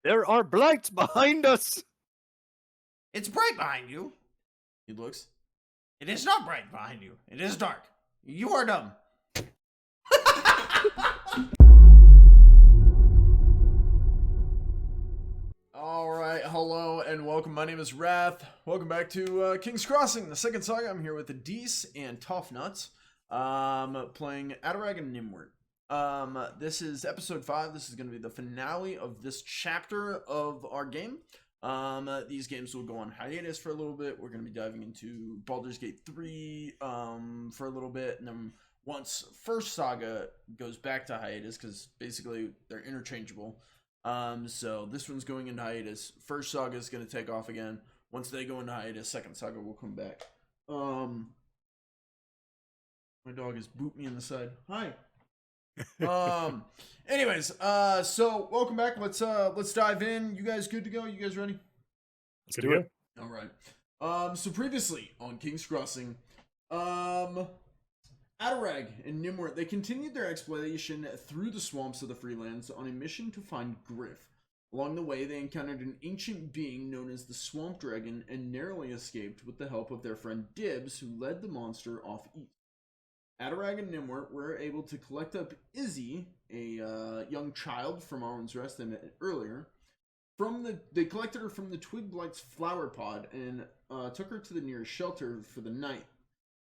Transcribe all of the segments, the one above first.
There are blights behind us! It's bright behind you. He looks. It is not bright behind you. It is dark. You are dumb. Alright, hello and welcome. My name is Wrath. Welcome back to King's Crossing, the second saga. I'm here with Adise and Tough Nuts. Playing Adarag and Nimwort. This is episode 5. This is going to be the finale of this chapter of our game. These games will go on hiatus for a little bit. We're going to be diving into Baldur's Gate 3 for a little bit, and then once First Saga goes back to hiatus, because basically they're interchangeable. So this one's going into hiatus. First Saga is going to take off again. Once they go into hiatus, Second Saga will come back. My dog has booped me in the side. Hi. Anyways, so welcome back. Let's dive in. You guys good to go? You guys ready? Let's do it. All right. So previously on King's Crossing, Adarag and Nimwort, they continued their exploration through the swamps of the Freelands on a mission to find Griff. Along the way, they encountered an ancient being known as the Swamp Dragon and narrowly escaped with the help of their friend Dibs, who led the monster off east. Adarag and Nimwort were able to collect up Izzy, a young child from Arwin's Rest they met earlier. They collected her from the Twig Blight's flower pod and took her to the nearest shelter for the night.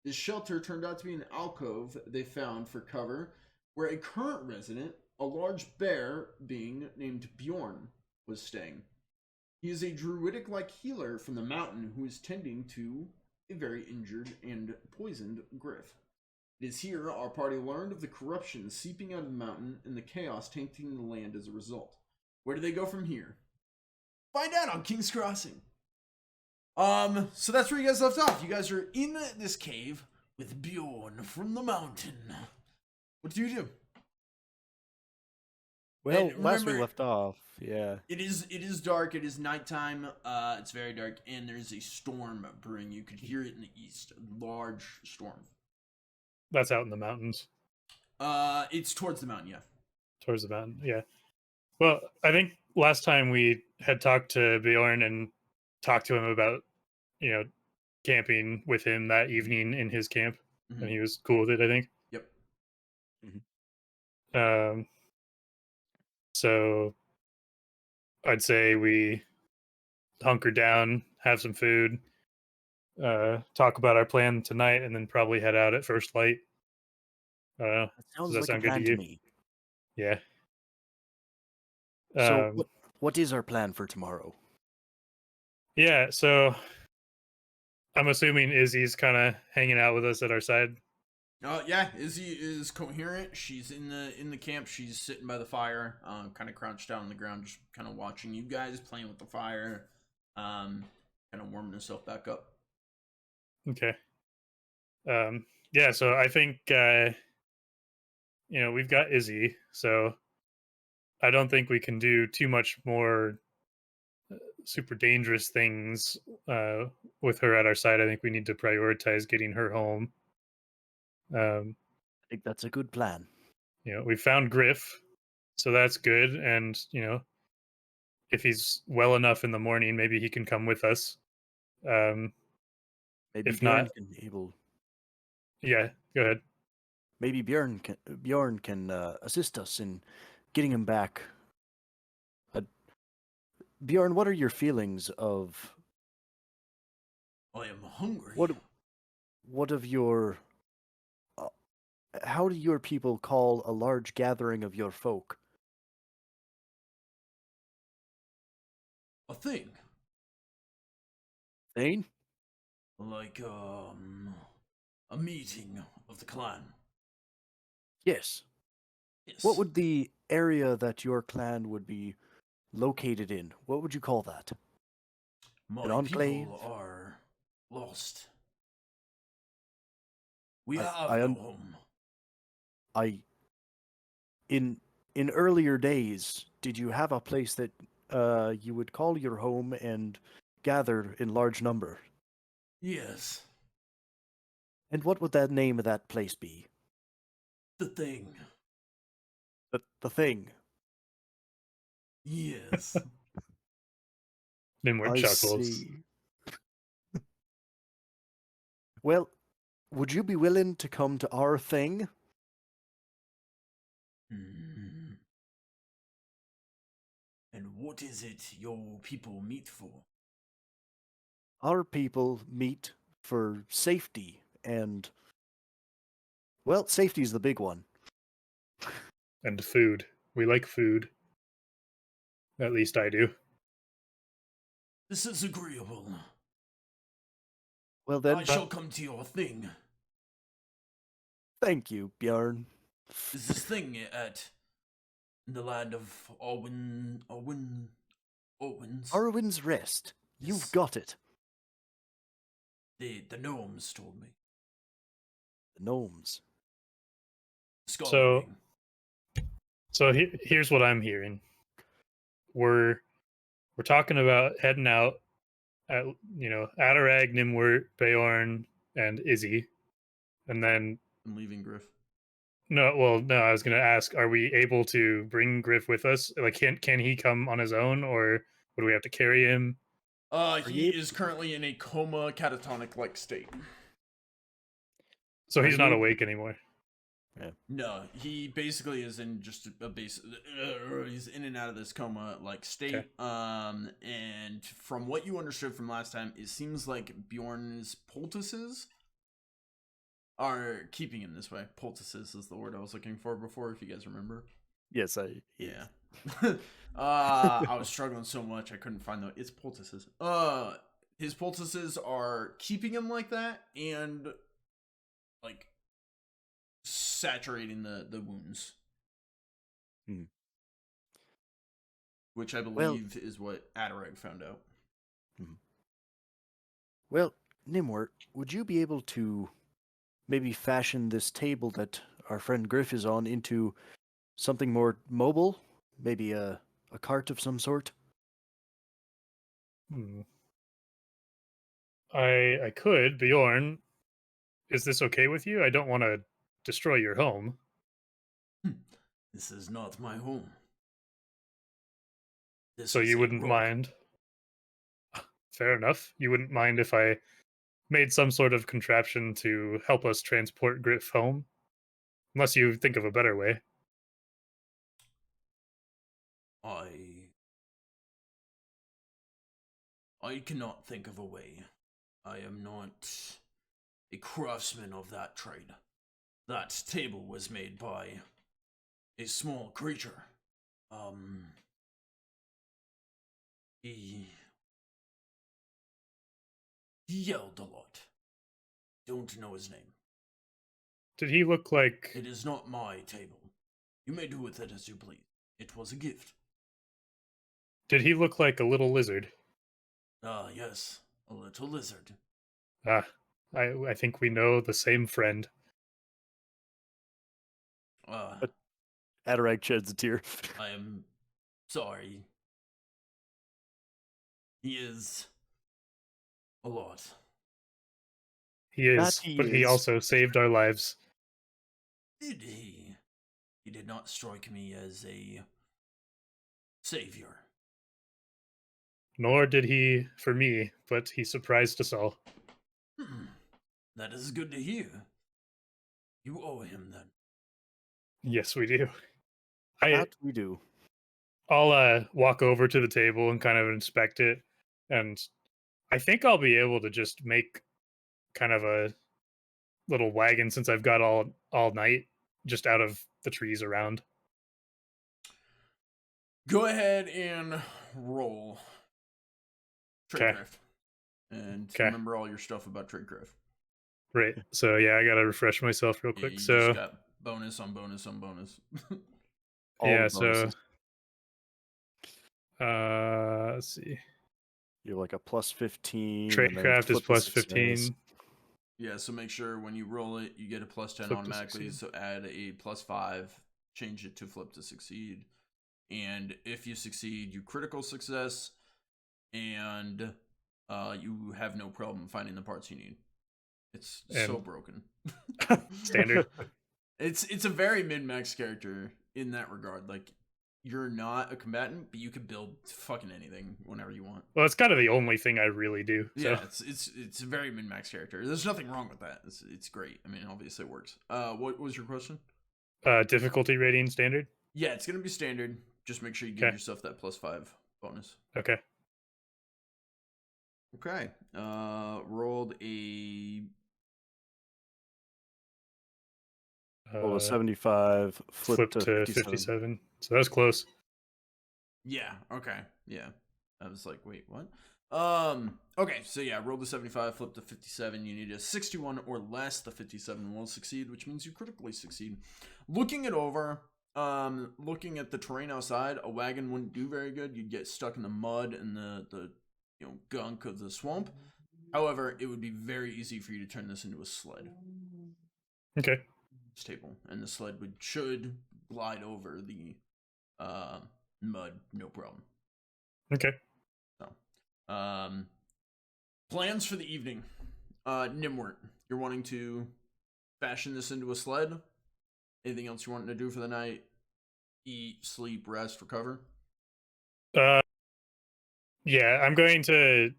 This shelter turned out to be an alcove they found for cover, where a current resident, a large bear being named Bjoern, was staying. He is a druidic-like healer from the mountain who is tending to a very injured and poisoned Griff. It is here our party learned of the corruption seeping out of the mountain and the chaos tainting the land as a result. Where do they go from here? Find out on King's Crossing. So that's where you guys left off. You guys are in this cave with Bjoern from the mountain. What do you do? Well, last we left off, yeah. It is dark. It is nighttime. It's very dark, and there's a storm brewing. You could hear it in the east. A large storm. That's out in the mountains. It's towards the mountain, yeah. Towards the mountain, yeah. Well, I think last time we had talked to Bjoern and talked to him about, camping with him that evening in his camp, and he was cool with it, I think. Yep. So I'd say we hunker down, have some food, talk about our plan tonight, and then probably head out at first light. I don't know. That sounds Does that like sound a plan good to you? me. Yeah. So what is our plan for tomorrow? Yeah, so I'm assuming Izzy's kind of hanging out with us at our side. Yeah, Izzy is coherent. She's in the camp. She's sitting by the fire, kind of crouched down on the ground, just kind of watching you guys, playing with the fire, kind of warming herself back up. Okay. Yeah, so I think we've got Izzy, so I don't think we can do too much more super dangerous things with her at our side. I think we need to prioritize getting her home. I think that's a good plan. We found Griff, so that's good. And, if he's well enough in the morning, maybe he can come with us. Maybe if Bjoern not, can able. Yeah, go ahead. Maybe Bjoern can assist us in getting him back. Bjoern, what are your feelings of? I am hungry. What of your? How do your people call a large gathering of your folk? A thing. Thane? Like a meeting of the clan. Yes. Yes. What would the area that your clan would be located in? What would you call that? My An enclave? people are lost. We I have no home. In earlier days, did you have a place that you would call your home and gather in large number? Yes. And what would that name of that place be? The thing. The thing. Yes. Nimward I chuckles. see. Well, would you be willing to come to our thing? Hmm. And what is it your people meet for? Our people meet for safety and, well, safety's the big one. And food. We like food. At least I do. This is agreeable. Well I then, shall come to your thing. thank you, Bjorn. Is this thing in the land of Arwin's? Arwin's Rest. Yes. You've got it. The gnomes told me. The gnomes. Scarlet Ring. So here's what I'm hearing. We're talking about heading out at Adarag, Nimwort, Bjoern, and Izzy, and then I'm leaving Griff. no, I was gonna ask, are we able to bring Griff with us? Like, can he come on his own, or would we have to carry him? He is currently in a coma, catatonic-like state. So he's Are not you- awake anymore. No, he basically is in just a base. He's in and out of this coma-like state. Okay. And from what you understood from last time, it seems like Bjorn's poultices are keeping him this way. Poultices is the word I was looking for before, if you guys remember. Yes, Yeah. I was struggling so much I couldn't find the. It's poultices. His poultices are keeping him like that, and like saturating the wounds. Hmm. Which I believe is what Adarag found out. Well, Nimwort, would you be able to maybe fashion this table that our friend Griff is on into something more mobile? Maybe a cart of some sort? I could, Bjorn. Is this okay with you? I don't want to destroy your home. This is not my home. This So is you a wouldn't rock. mind? Fair enough. You wouldn't mind if I made some sort of contraption to help us transport Griff home? Unless you think of a better way. I cannot think of a way. I am not a craftsman of that trade. That table was made by a small creature. He yelled a lot. Don't know his name. Did he look like... It is not my table. You may do with it as you please. It was a gift. Did he look like a little lizard? Yes, a little lizard. Ah, I think we know the same friend. Adarag sheds a tear. I am sorry. He is a lot. He is, That he but he is. also saved our lives. Did he? He did not strike me as a savior. Nor did he for me, but he surprised us all. That is good to hear. You owe him then. Yes, we do. That we do. I'll walk over to the table and kind of inspect it, and I think I'll be able to just make kind of a little wagon since I've got all night just out of the trees around. Go ahead and roll Okay. Tradecraft. And Okay. remember all your stuff about Tradecraft. Right. So yeah, I gotta refresh myself real Yeah, quick. you So just got bonus on bonus on bonus. All yeah, the so bonuses. let's see. You're like a plus 15. and then Tradecraft is flip the plus success. 15. Yeah, so make sure when you roll it, you get a plus 10 Flip to automatically. succeed. So add a plus 5, change it to flip to succeed. And if you succeed, you critical success, and you have no problem finding the parts you need. It's so And- broken. Standard. It's a very min-max character in that regard. Like, you're not a combatant, but you can build fucking anything whenever you want. Well, it's kind of the only thing I really do. Yeah, So it's a very min-max character. There's nothing wrong with that. It's great. I mean, obviously it works. What was your question? difficulty rating standard. Yeah, it's gonna be standard. Just make sure you give Okay. yourself that +5 bonus. Okay. Okay. Rolled a Roll a 75, flip Flip to 57. 57. So that's close. yeah. Okay. Yeah. I was like, wait, what? Okay. So yeah, rolled a 75, flip to 57. You need a 61 or less. The 57 will succeed, which means you critically succeed. Looking it over. Looking at the terrain outside, a wagon wouldn't do very good. You'd get stuck in the mud and the gunk of the swamp. However, it would be very easy for you to turn this into a sled. Okay. This table, and the sled should glide over the mud, no problem. Okay. So, plans for the evening. Nimwort, you're wanting to fashion this into a sled? Anything else you're wanting to do for the night? Eat, sleep, rest, recover? Yeah, I'm going to.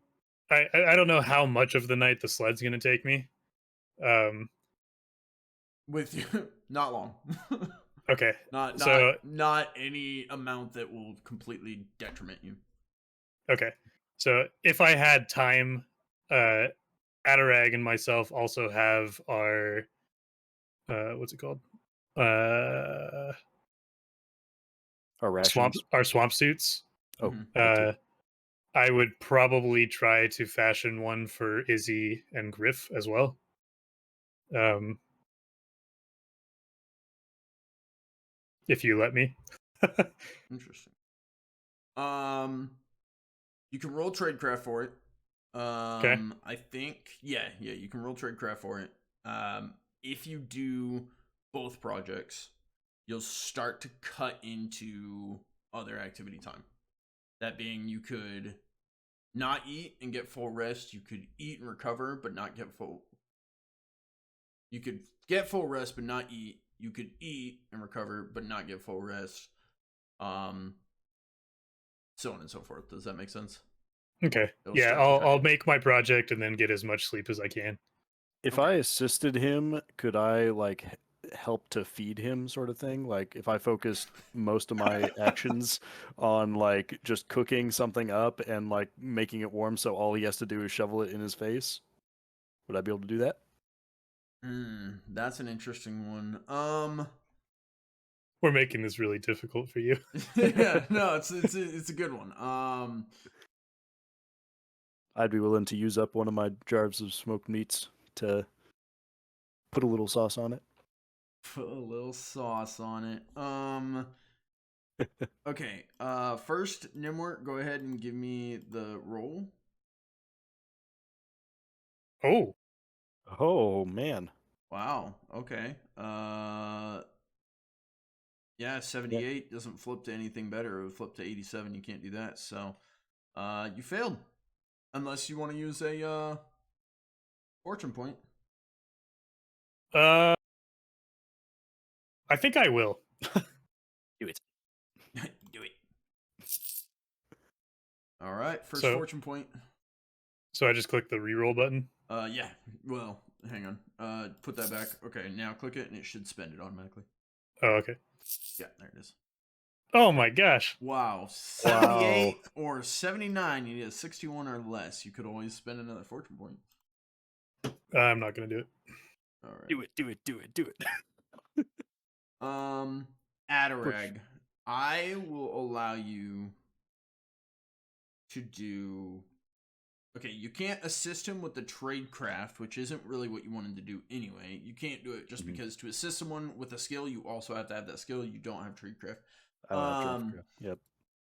I don't know how much of the night the sled's going to take me. With you, not long. Okay. Not any amount that will completely detriment you. Okay. So if I had time, Adarag and myself also have our what's it called? Our rations. Swamp suits. Oh, Mhm. that too. I would probably try to fashion one for Izzy and Griff as well. If you let me. Interesting. You can roll tradecraft for it. Okay. I think yeah, you can roll tradecraft for it. If you do both projects, you'll start to cut into other activity time. That being, you could not eat and get full rest. You could eat and recover, but not get full. You could get full rest, but not eat. You could eat and recover, but not get full rest. So on and so forth. Does that make sense? Okay. It'll Yeah, start to cut I'll in. make my project and then get as much sleep as I can. If Okay. I assisted him, could I like help to feed him, sort of thing? Like if I focused most of my actions on like just cooking something up and like making it warm, so all he has to do is shovel it in his face, would I be able to do that? That's an interesting one. We're making this really difficult for you. Yeah, no, it's a good one. I'd be willing to use up one of my jars of smoked meats to put a little sauce on it. Put a little sauce on it. Okay. First, Nimwort, go ahead and give me the roll. Oh, Oh man. Wow. Okay. Yeah, 78 doesn't flip to anything better. It would flip to 87. You can't do that. So, you failed. Unless you want to use a fortune point. I think I will. Do it. Do it. All right, first So- fortune point. So I just click the reroll button. Yeah. Well, hang on. Put that back. Okay, now click it and it should spend it automatically. Oh, okay. Yeah, there it is. Oh my gosh. Wow. 78 or 79. You need a 61 or less. You could always spend another fortune point. I'm not gonna do it. All right. Do it. Adarag, I will allow you to do. Okay, you can't assist him with the tradecraft, which isn't really what you wanted to do anyway. You can't do it just because to assist someone with a skill, you also have to have that skill. You don't have tradecraft. I don't have to. Yep.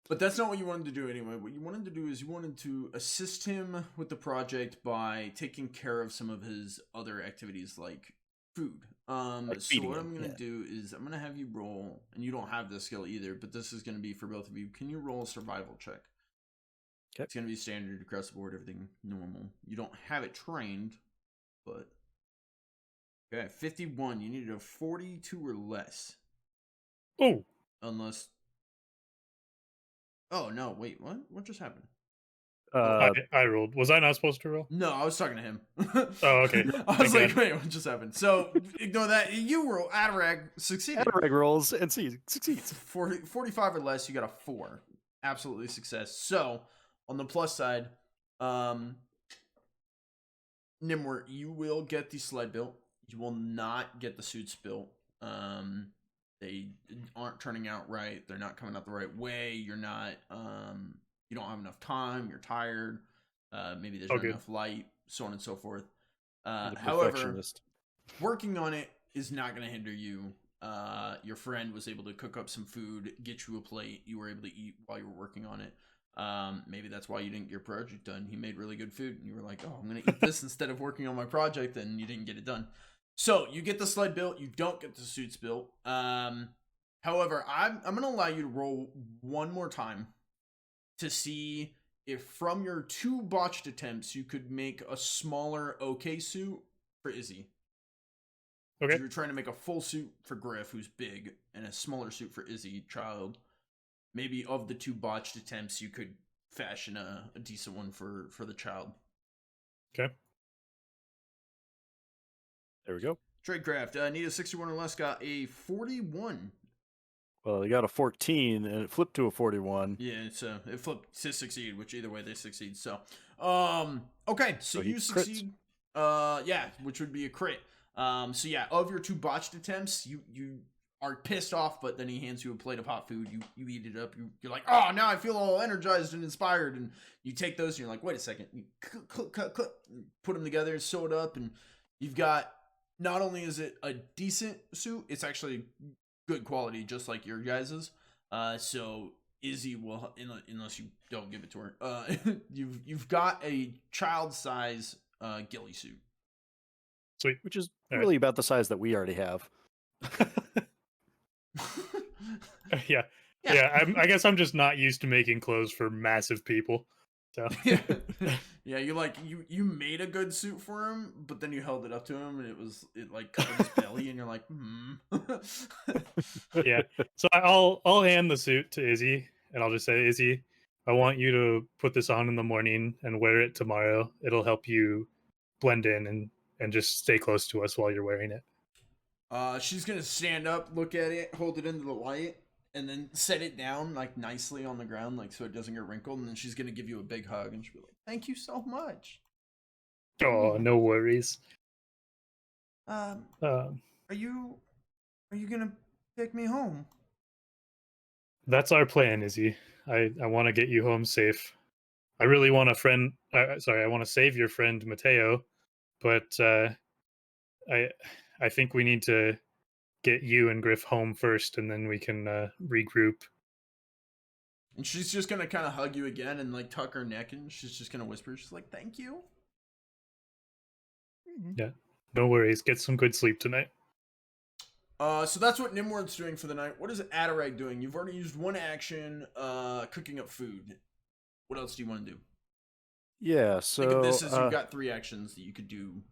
But that's not what you wanted to do anyway. What you wanted to do is you wanted to assist him with the project by taking care of some of his other activities like food. Like So feeding what him, I'm gonna yeah. do is I'm gonna have you roll, and you don't have this skill either, but this is gonna be for both of you. Can you roll a survival check? Okay. It's gonna be standard across the board, everything normal. You don't have it trained, but okay, 51. You need a 42 or less, Oh, unless Oh no! Wait, what? What just happened? I rolled. Was I not supposed to roll? No, I was talking to him. Oh, okay. I was Thank like, God. wait, what just happened? So ignore that. You roll. Adarag succeeded. Adarag rolls and succeeds. 45 or less, you got a 4. Absolutely success. So on the plus side, Nimwort, you will get the sled built. You will not get the suits built. They aren't turning out right. They're not coming out the right way. You're not. You don't have enough time. You're tired. Maybe there's not enough light. So on and so forth. The However, perfectionist. working on it is not going to hinder you. Your friend was able to cook up some food, get you a plate. You were able to eat while you were working on it. Maybe that's why you didn't get your project done. He made really good food, and you were like, "Oh, I'm gonna eat this instead of working on my project," and you didn't get it done. So you get the sled built. You don't get the suits built. However, I'm gonna allow you to roll one more time to see if from your 2 botched attempts you could make a smaller OK suit for Izzy. Okay. So you're trying to make a full suit for Griff, who's big, and a smaller suit for Izzy, child. Maybe of the 2 botched attempts, you could fashion a decent one for the child. Okay. There we go. Tradecraft, need a 61 or less, got a 41. Well, you got a 14, and it flipped to a 41. Yeah, it flipped to succeed, which either way they succeed. So, okay, so he you succeed. Yeah, which would be a crit. So yeah, of your 2 botched attempts, you are pissed off, but then he hands you a plate of hot food. You eat it up. You're like, oh, now I feel all energized and inspired. And you take those, and you're like, wait a second. You cut, put them together, sew it up, and you've got. Not only is it a decent suit, it's actually good quality, just like your guys's. So Izzy will, unless you don't give it to her, you've got a child size ghillie suit. Sweet. Which is All really about the size that we already have. Yeah. I guess I'm just not used to making clothes for massive people. So Yeah, you made a good suit for him, but then you held it up to him, and it like covered his belly, and you're like, yeah. So I'll hand the suit to Izzy, and I'll just say, Izzy, I want you to put this on in the morning and wear it tomorrow. It'll help you blend in and just stay close to us while you're wearing it. She's gonna stand up, look at it, hold it into the light, and then set it down like nicely on the ground, like so it doesn't get wrinkled. And then she's gonna give you a big hug, and she'll be like, "Thank you so much." Oh, no worries. Are you gonna take me home? That's our plan, Izzy. I want to get you home safe. I really want a friend. I want to save your friend Mateo, but I think we need to get you and Griff home first, and then we can regroup. And she's just gonna kind of hug you again and like tuck her neck, and she's just gonna whisper. She's like, "Thank you." Yeah, no worries. Get some good sleep tonight. So that's what Nimward's doing for the night. What is Adarag doing? You've already used 1 action, cooking up food. What else do you want to do? Yeah, so Think of this as you've got 3 actions that you could do.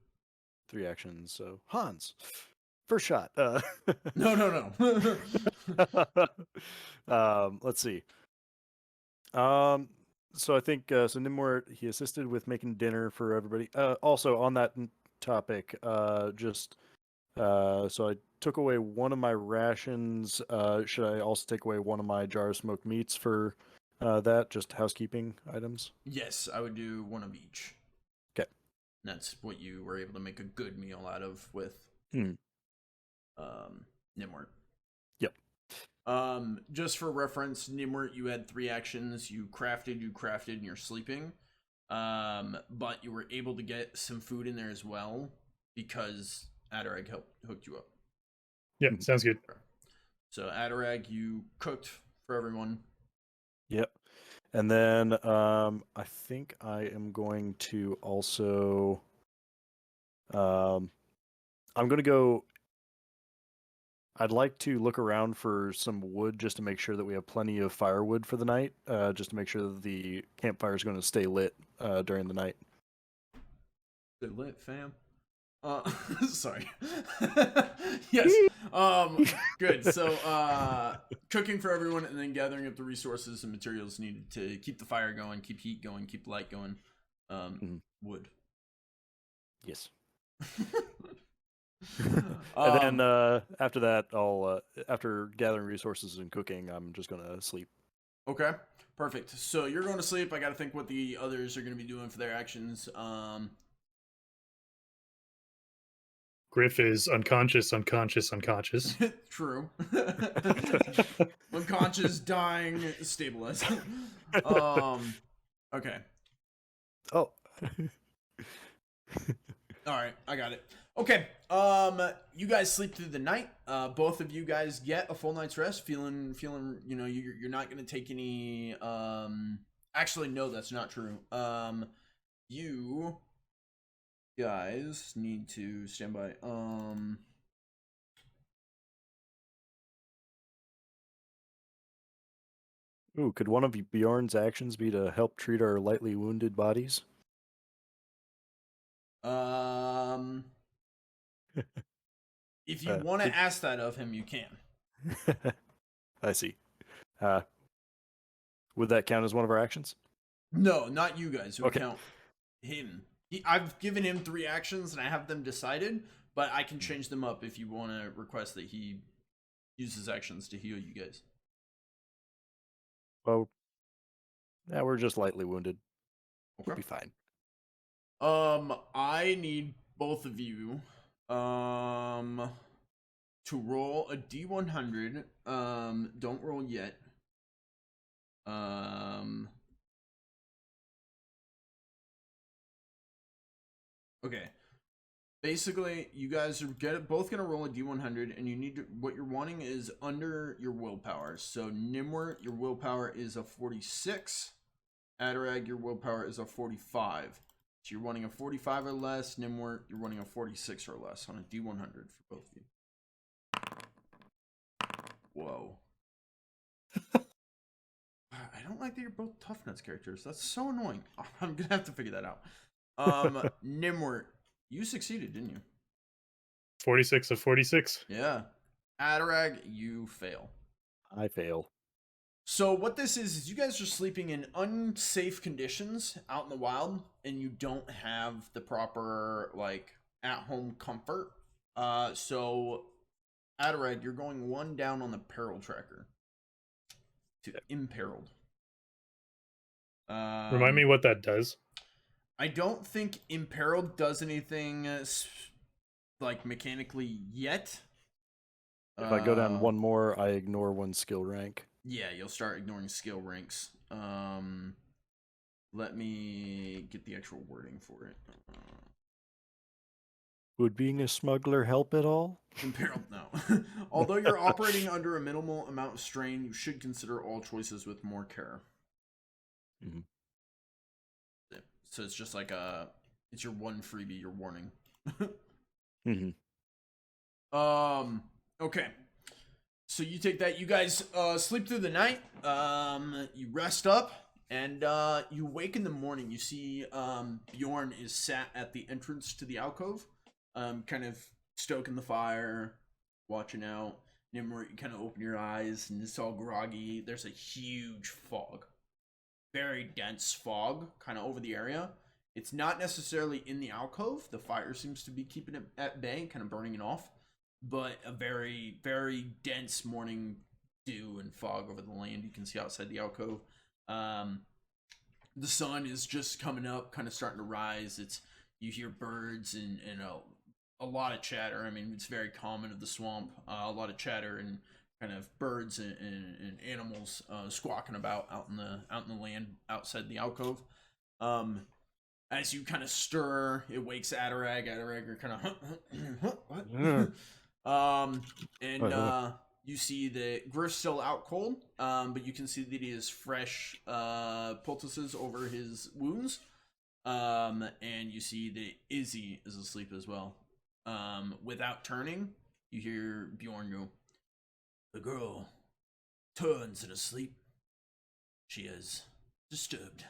3 actions. So Hans, first shot. No. Let's see. So I think so Nimwort, he assisted with making dinner for everybody. Also on that topic, so I took away one of my rations. Should I also take away one of my jar of smoked meats for that? Just housekeeping items? Yes, I would do 1 of each. Okay. That's what you were able to make a good meal out of with Nimwort. Yep. Just for reference, Nimwort, you had 3 actions. You crafted, and you're sleeping. But you were able to get some food in there as well because Adarag hooked you up. Yeah, sounds good. So Adarag, you cooked for everyone. Yep. And then I think I am going to also I'm going to go. I'd like to look around for some wood just to make sure that we have plenty of firewood for the night, just to make sure that the campfire is going to stay lit during the night. Stay lit, fam. Sorry. Yes. Good. So, cooking for everyone, and then gathering up the resources and materials needed to keep the fire going, keep heat going, keep light going. Wood. Yes. Um, And then after that, after gathering resources and cooking, I'm just gonna sleep. Okay, perfect. So you're going to sleep. I got to think what the others are going to be doing for their actions. Griff is unconscious. True. Unconscious, dying, stabilized. Okay. Oh. All right, I got it. Okay. You guys sleep through the night. Both of you guys get a full night's rest. Feeling. You know, you're not gonna take any. Actually, no, that's not true. You guys need to stand by. Ooh, could one of Bjorn's actions be to help treat our lightly wounded bodies? If you want to ask that of him, you can. I see. Would that count as one of our actions? No, not you guys. It would Okay. count him. I've given him 3 actions and I have them decided, but I can change them up if you want to request that he uses actions to heal you guys. Well, yeah, we're just lightly wounded. We'll Okay. be fine. I need both of you, to roll a D100. Don't roll yet. Okay. Basically, you guys are both gonna roll a D100, and you need to. What you're wanting is under your willpower. So Nimwort, your willpower is a 46. Adarag, your willpower is a 45. So you're wanting a 45 or less. Nimwort, you're wanting a 46 or less on a D100 for both of you. Whoa. I don't like that you're both Tough Nuts characters. That's so annoying. I'm gonna have to figure that out. Nimwort, you succeeded, didn't you? 46 of 46. Yeah. Adarag, you fail. I fail. So what this is you guys are sleeping in unsafe conditions out in the wild, and you don't have the proper like at-home comfort. So Adarag, you're going 1 down on the peril tracker to imperiled. Remind me what that does. I don't think imperiled does anything like mechanically yet. If I go down 1 more, I ignore 1 skill rank. Yeah, you'll start ignoring skill ranks. Let me get the actual wording for it. Would being a smuggler help at all? Imperiled, no. Although you're operating under a minimal amount of strain, you should consider all choices with more care. Mm-hmm. So it's just like it's your 1 freebie, your warning. Mm-hmm. Okay. So you take that. You guys sleep through the night. You rest up, and you wake in the morning. You see Bjoern is sat at the entrance to the alcove, kind of stoking the fire, watching out. Nimrod, you kind of open your eyes, and it's all groggy. There's a huge fog, very dense fog, kind of over the area. It's not necessarily in the alcove. The fire seems to be keeping it at bay, kind of burning it off. But a very, very dense morning dew and fog over the land. You can see outside the alcove. The sun is just coming up, kind of starting to rise. You hear birds and a lot of chatter. I mean, it's very common of the swamp. A lot of chatter and kind of birds and animals squawking about out in the land outside the alcove. As you kind of stir, it wakes Adarag. Adarag are kind of what? You see that Griff's still out cold, but you can see that he has fresh poultices over his wounds. And you see that Izzy is asleep as well. Without turning, you hear Bjoern go, "The girl turns in a sleep. She is disturbed.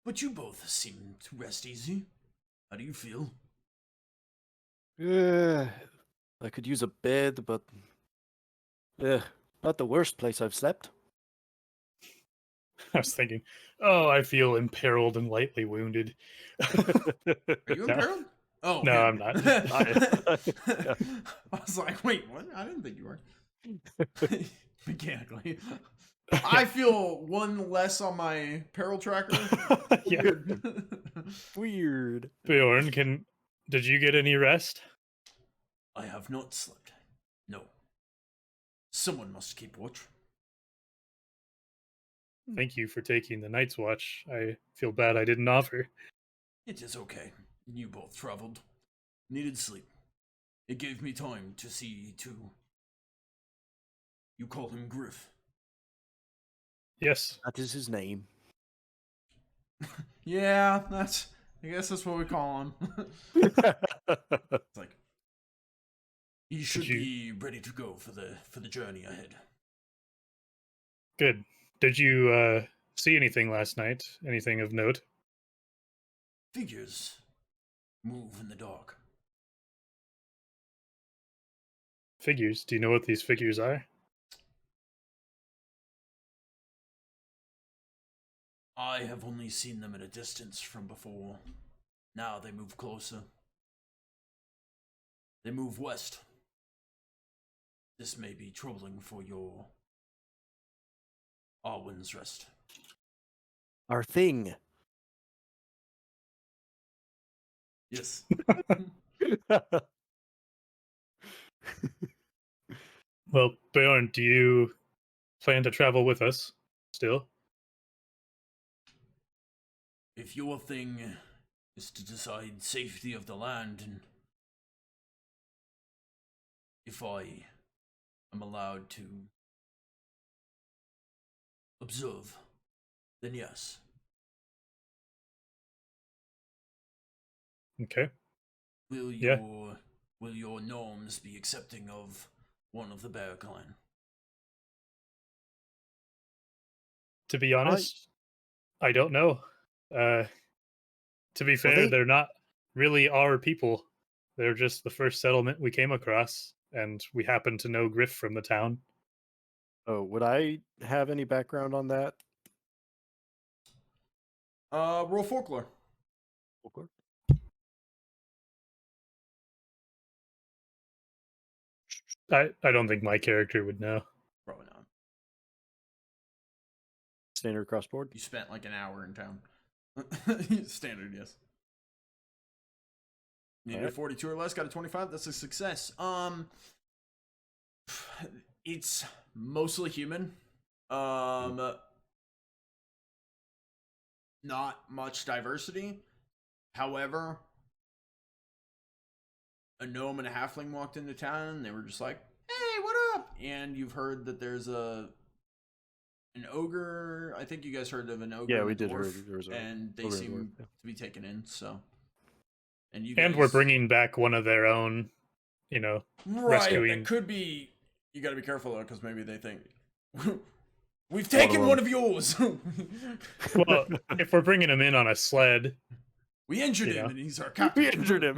But you both seem to rest easy. How do you feel? I could use a bed, but not the worst place I've slept. I was thinking, oh, I feel imperiled and lightly wounded. Are you No. imperiled? Oh, No, him. I'm not. I was like, wait, what? I didn't think you were. Mechanically. I feel one less on my peril tracker. Yeah. Weird. Weird. Bjorn, did you get any rest? I have not slept. No. Someone must keep watch. Thank you for taking the night's watch. I feel bad I didn't offer. It is okay. You both traveled. Needed sleep. It gave me time to see to... You call him Griff. Yes. That is his name. Yeah, I guess that's what we call him. It's like... He should be ready to go for the journey ahead. Good. Did you see anything last night? Anything of note? Figures move in the dark. Figures. Do you know what these figures are? I have only seen them at a distance from before. Now they move closer. They move west. This may be troubling for your Arwin's rest. Our thing. Yes. Well, Bjorn, do you plan to travel with us still? If your thing is to decide safety of the land, and if I am allowed to observe, then yes. Okay. Will Yeah. your norms be accepting of one of the Bear Clan? To be honest, I don't know. To be fair, they're not really our people. They're just the first settlement we came across, and we happen to know Griff from the town. Oh, would I have any background on that? Roll folklore. Folklore? I don't think my character would know. Probably not. Standard across board? You spent like an hour in town. Standard, yes. Needed a 42 or less, got a 25. That's a success. It's mostly human. Not much diversity. However, a gnome and a halfling walked into town and they were just like, hey, what up? And you've heard that there's an ogre. I think you guys heard of an ogre. Yeah, and we a did dwarf, heard there was and they ogre and seem dwarf, yeah. to be taken in, so. And And we're bringing back one of their own, right, rescuing. that could be. You got to be careful though, because maybe they think we've taken one of yours. Well, if we're bringing him in on a sled, we injured him, and he's our captain. We injured him.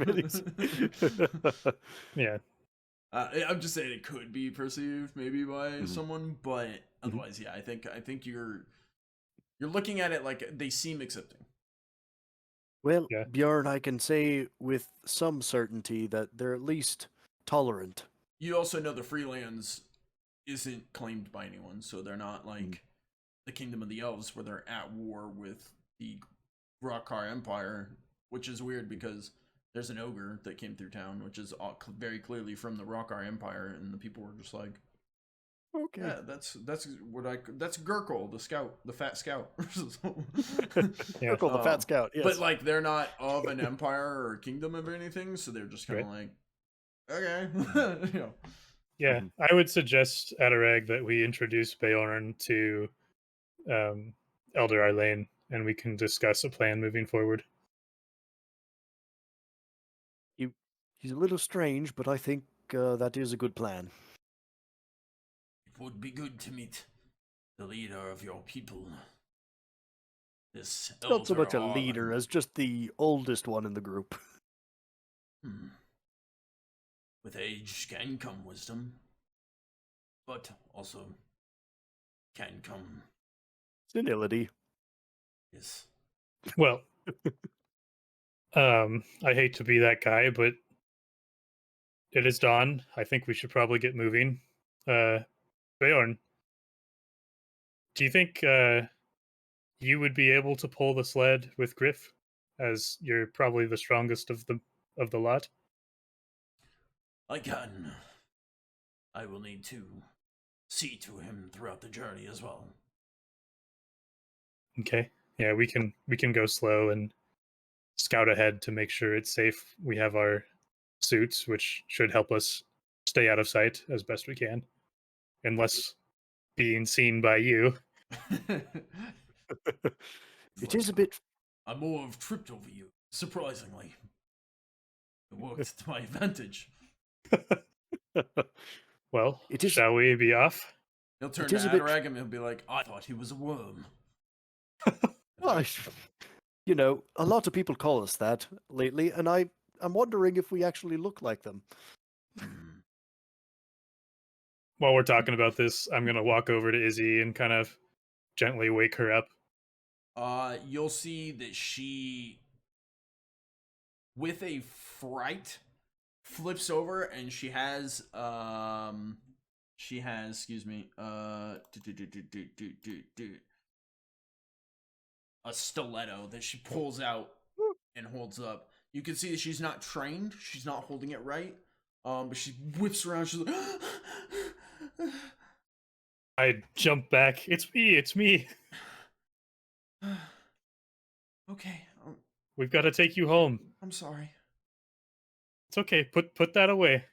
Yeah. I'm just saying it could be perceived maybe by someone, but otherwise, yeah, I think you're looking at it like they seem accepting. Well, Yeah. Bjorn, I can say with some certainty that they're at least tolerant. You also know the Freelands isn't claimed by anyone, so they're not like the Kingdom of the Elves where they're at war with the Rockar Empire, which is weird because there's an ogre that came through town, which is very clearly from the Rockar Empire, and the people were just like, okay, yeah, that's Gurkle, the scout, the fat scout. Yeah. Gurkle, the fat scout. Yes. But like they're not of an empire or kingdom of anything, so they're just kind of like, okay, you know. Yeah, I would suggest Adarag that we introduce Bjoern to Elder Arlane, and we can discuss a plan moving forward. He's a little strange, but I think that is a good plan. It would be good to meet the leader of your people. This Not so elder much a Arwin. leader as just the oldest one in the group. With age can come wisdom, but also can come Senility. yes. Well, I hate to be that guy, but it is dawn. I think we should probably get moving. Bjoern, do you think you would be able to pull the sled with Griff, as you're probably the strongest of the lot? I can. I will need to see to him throughout the journey as well. Okay. Yeah, we can go slow and scout ahead to make sure it's safe. We have our suits, which should help us stay out of sight as best we can, unless being seen by you. It is a bit. I more have tripped over you, surprisingly. It worked to my advantage. Well, It is- shall we be off? He'll turn It to is a bit- Adarag and he'll be like, I thought he was a worm. Well, you know, a lot of people call us that lately, and I'm wondering if we actually look like them. While we're talking about this, I'm gonna walk over to Izzy and kind of gently wake her up. You'll see that she, with a fright, flips over and she has, excuse me, a stiletto that she pulls out and holds up. You can see that she's not trained. She's not holding it right. But she whips around. She's like, I jump back. It's me. It's me. okay, We've got to take you home. I'm sorry. It's okay. Put that away.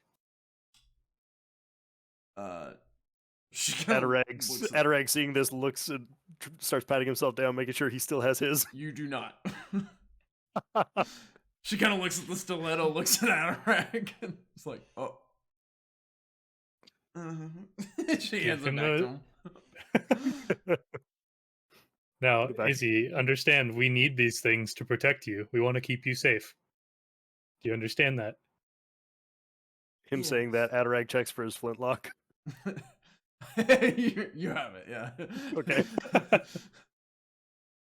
She kinda looks at- Adarag, seeing this, looks and starts patting himself down, making sure he still has his. You do not. She kind of looks at the stiletto, looks at Adarag, and it's like, oh. She hands it back to him. Now, Put it back. Izzy, understand we need these things to protect you. We want to keep you safe. Do you understand that? Him saying that, Adarag checks for his flintlock. You have it, yeah. Okay.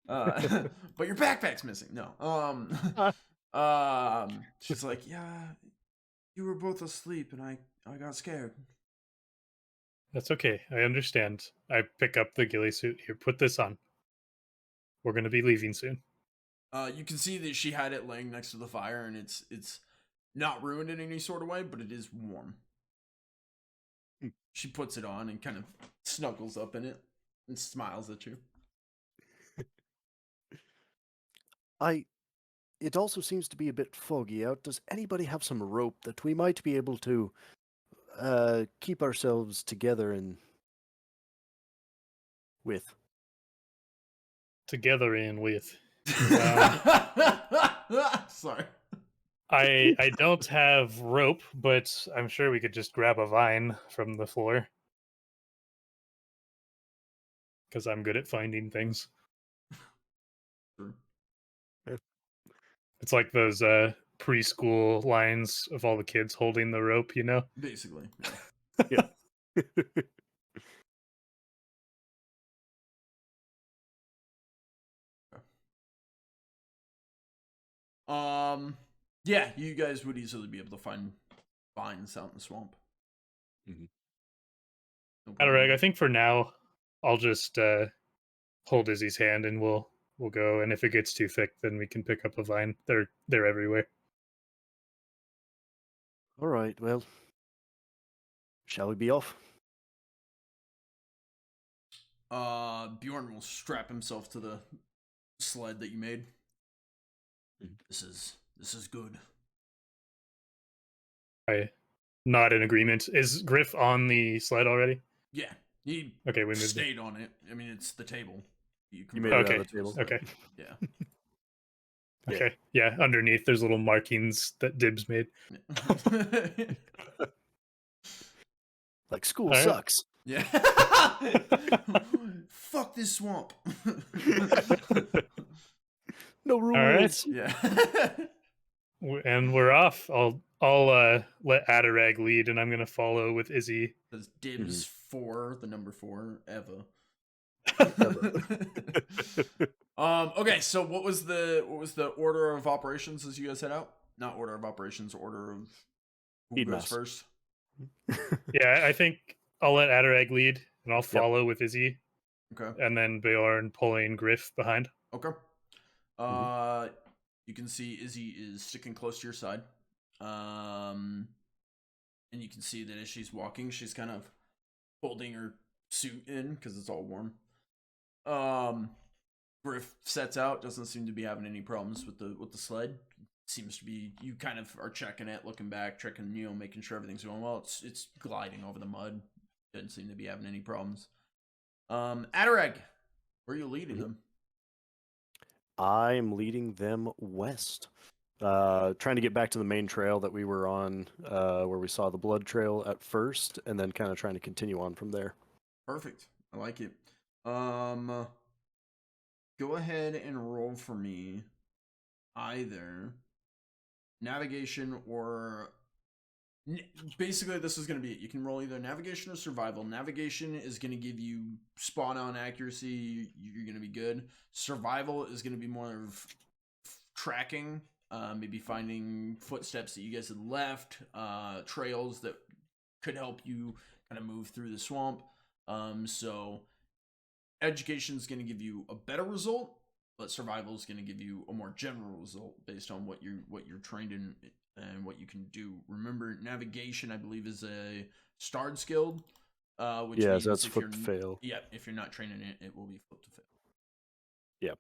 But your backpack's missing. No. She's like, yeah, you were both asleep, and I got scared. That's okay. I understand. I pick up the ghillie suit. Here, put this on. We're going to be leaving soon. You can see that she had it laying next to the fire, and it's not ruined in any sort of way, but it is warm. She puts it on and kind of snuggles up in it and smiles at you. It also seems to be a bit foggy out. Does anybody have some rope that we might be able to keep ourselves together and with? Together in with. Sorry. I don't have rope, but I'm sure we could just grab a vine from the floor. Because I'm good at finding things. True. It's like those preschool lines of all the kids holding the rope, you know? Basically. Yeah. Yeah, you guys would easily be able to find vines out in the swamp. Mhm. No problem. Adarag, I think for now, I'll just hold Izzy's hand and we'll go. And if it gets too thick, then we can pick up a vine. They're everywhere. All right, well, shall we be off? Bjoern will strap himself to the sled that you made. Mhm. This is good. I nod in agreement. Is Griff on the sled already? Yeah, he Okay, we moved it. stayed on it. I mean, it's the table. You can made it Okay. on the table. Okay. Yeah. Yeah. Okay. Yeah, underneath there's little markings that Dibs made. Like, school All right. sucks. Yeah. Fuck this swamp. No rules. All right. Yeah. And we're off. I'll let Adarag lead, and I'm gonna follow with Izzy. Says dibs 4, the number 4, Eva. Okay, so what was the order of operations as you guys head out? Not order of operations, order of who Eat goes mouse. first. Yeah, I think I'll let Adarag lead, and I'll follow with Izzy, Okay. and then Bjoern pulling Griff behind. Okay. You can see Izzy is sticking close to your side. And you can see that as she's walking, she's kind of holding her suit in because it's all warm. Griff sets out, doesn't seem to be having any problems with the sled. Seems to be, you kind of are checking it, looking back, checking, making sure everything's going well. It's gliding over the mud. Doesn't seem to be having any problems. Adarag, where are you leading them? I'm leading them west. Trying to get back to the main trail that we were on, where we saw the blood trail at first, and then kind of trying to continue on from there. Perfect. I like it. Go ahead and roll for me either navigation or basically this is going to be it. You can roll either navigation or survival. Navigation is going to give you spot on accuracy. You're going to be good. Survival is going to be more of tracking, maybe finding footsteps that you guys had left, trails that could help you kind of move through the swamp. So education is going to give you a better result, but survival is going to give you a more general result based on what you're trained in and what you can do. Remember, navigation, I believe, is a starred skill, which means that's if flip to fail. Yeah, if you're not training it, it will be flip to fail. Yep.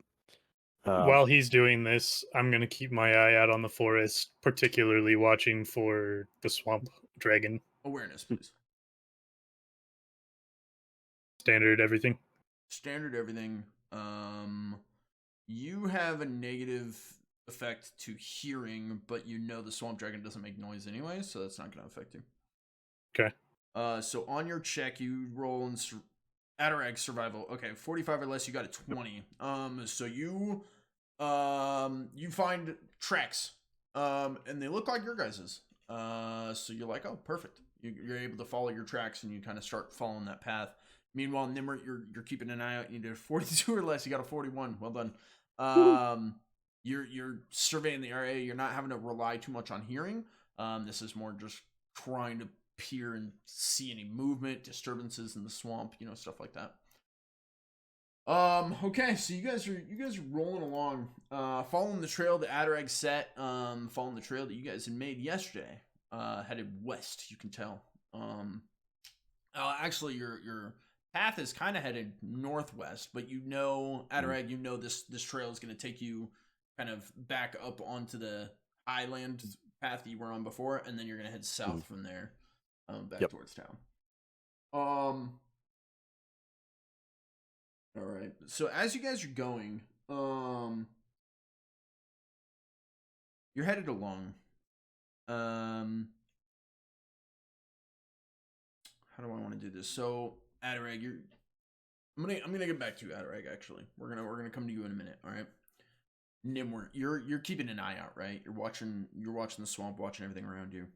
While he's doing this, I'm gonna keep my eye out on the forest, particularly watching for the swamp dragon. Awareness, please. Standard everything. Standard everything. You have a negative effect to hearing, but the swamp dragon doesn't make noise anyway, so that's not going to affect you. Okay. So on your check, you roll in Adarag survival. Okay, 45 or less, you got a 20. So you find tracks, and they look like your guys's. So you're like, oh, perfect. You're able to follow your tracks, and you kind of start following that path. Meanwhile, Nimrod, you're keeping an eye out. You did a 42 or less. You got a 41. Well done. You're surveying the area. You're not having to rely too much on hearing. This is more just trying to peer and see any movement, disturbances in the swamp, stuff like that. Okay, so you guys are rolling along, following the trail that Adarag set, following the trail that you guys had made yesterday, headed west. You can tell. Actually, your path is kind of headed northwest, but Adarag, this trail is going to take you kind of back up onto the highland path that you were on before, and then you're going to head south from there, back towards town. All right. So as you guys are going, you're headed along. How do I want to do this? So Adarag, I'm gonna get back to you, Adarag. Actually, we're gonna come to you in a minute. All right. Nimwort, you're keeping an eye out, right? You're watching the swamp, watching everything around you.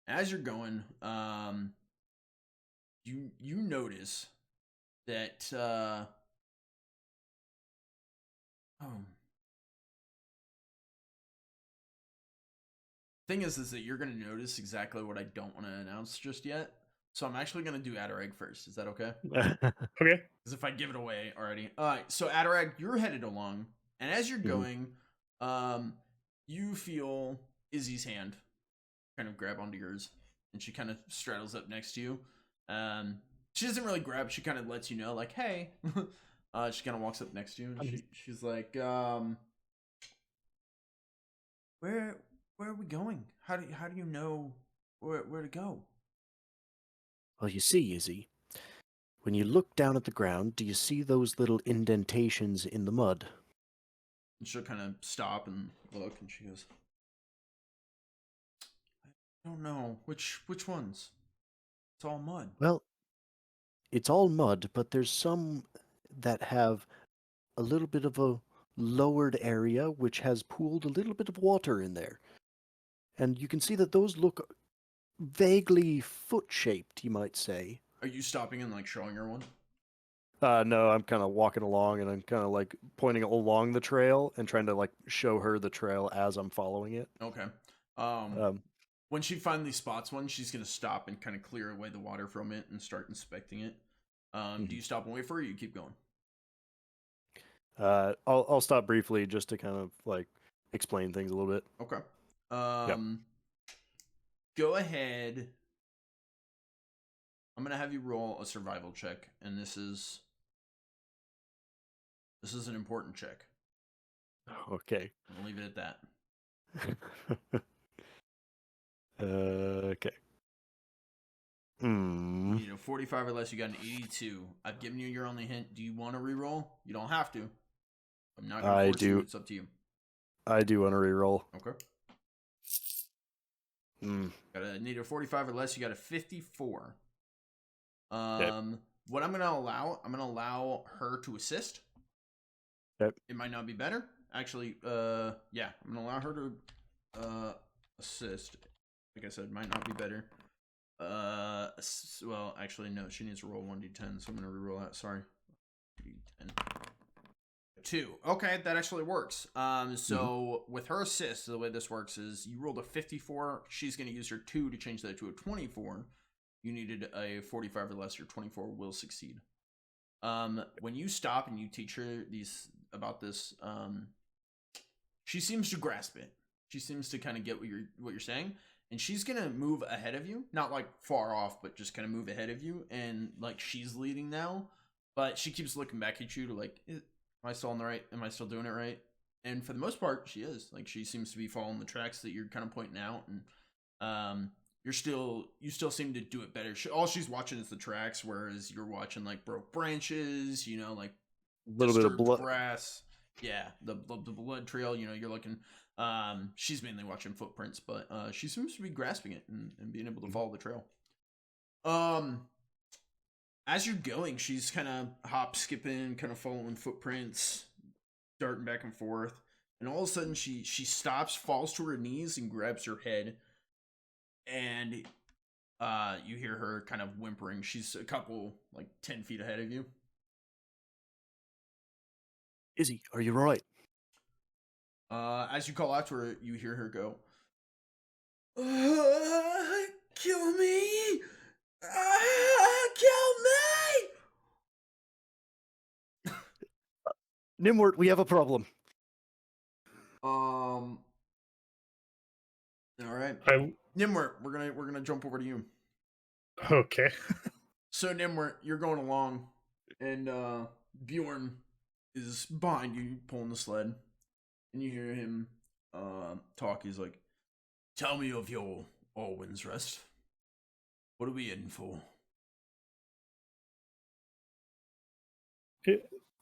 As you're going, you notice that thing is that you're gonna notice exactly what I don't want to announce just yet. So I'm actually gonna do Adarag first. Is that okay? Okay. Because if I give it away already. Alright, so Adarag, you're headed along, and as you're going, you feel Izzy's hand kind of grab onto yours, and she kind of straddles up next to you. She doesn't really grab, she kind of lets you know, like, hey. She kind of walks up next to you, and she's like, where are we going? How do you know where to go? Well, you see, Izzy, when you look down at the ground, do you see those little indentations in the mud? And she'll kind of stop and look, and she goes, I don't know. Which ones? It's all mud. Well, it's all mud, but there's some that have a little bit of a lowered area which has pooled a little bit of water in there. And you can see that those look vaguely foot-shaped, you might say. Are you stopping and like showing her one? No, I'm kind of walking along and I'm kind of like pointing along the trail and trying to like show her the trail as I'm following it. Okay. Um, When she finally spots one, she's gonna stop and kind of clear away the water from it and start inspecting it. Do you stop and wait for her, or you keep going? I'll stop briefly just to kind of like explain things a little bit. Okay. Yep. Go ahead. I'm gonna have you roll a survival check, and this is an important check. Okay. I'll leave it at that. Okay. You Hmm. need a 45 or less. You got an 82. I've given you your only hint. Do you want to reroll? You don't have to. I'm not gonna force you. It's up to you. I do want to reroll. Okay. Hmm. Need a 45 or less. You got a 54. Yep. What I'm gonna allow her to assist. Yep. It might not be better. Actually, yeah, I'm gonna allow her to assist. Like I said, might not be better. Well, actually, no, she needs to roll 1d10, so I'm gonna reroll that. Sorry. 1d10. 2. Okay, that actually works. So with her assist, the way this works is you rolled a 54. She's gonna use her 2 to change that to a 24. You needed a 45 or less. Your 24 will succeed. When you stop and you teach her about this, she seems to grasp it. She seems to kind of get what you're saying, and she's gonna move ahead of you, not like far off, but just kind of move ahead of you, and like she's leading now, but she keeps looking back at you to like, am I still on the right? Am I still doing it right? And for the most part, she is. Like, she seems to be following the tracks that you're kind of pointing out, and you still seem to do it better. All she's watching is the tracks, whereas you're watching like broke branches, like A little bit of blood. grass. Yeah, the blood trail. You're looking. She's mainly watching footprints, but she seems to be grasping it and being able to follow the trail. As you're going, she's kind of hop skipping, kind of following footprints, darting back and forth, and all of a sudden she stops, falls to her knees, and grabs her head. And you hear her kind of whimpering. She's a couple, like 10 feet ahead of you. Izzy, are you right? As you call out to her, you hear her go, kill me! Kill me! Nimwort, we have a problem. All right. Nimwort, we're gonna jump over to you. Okay. So Nimwort, you're going along, and Bjoern is behind you, pulling the sled, and you hear him talk. He's like, "Tell me of your Arwin's Rest. What are we in for?"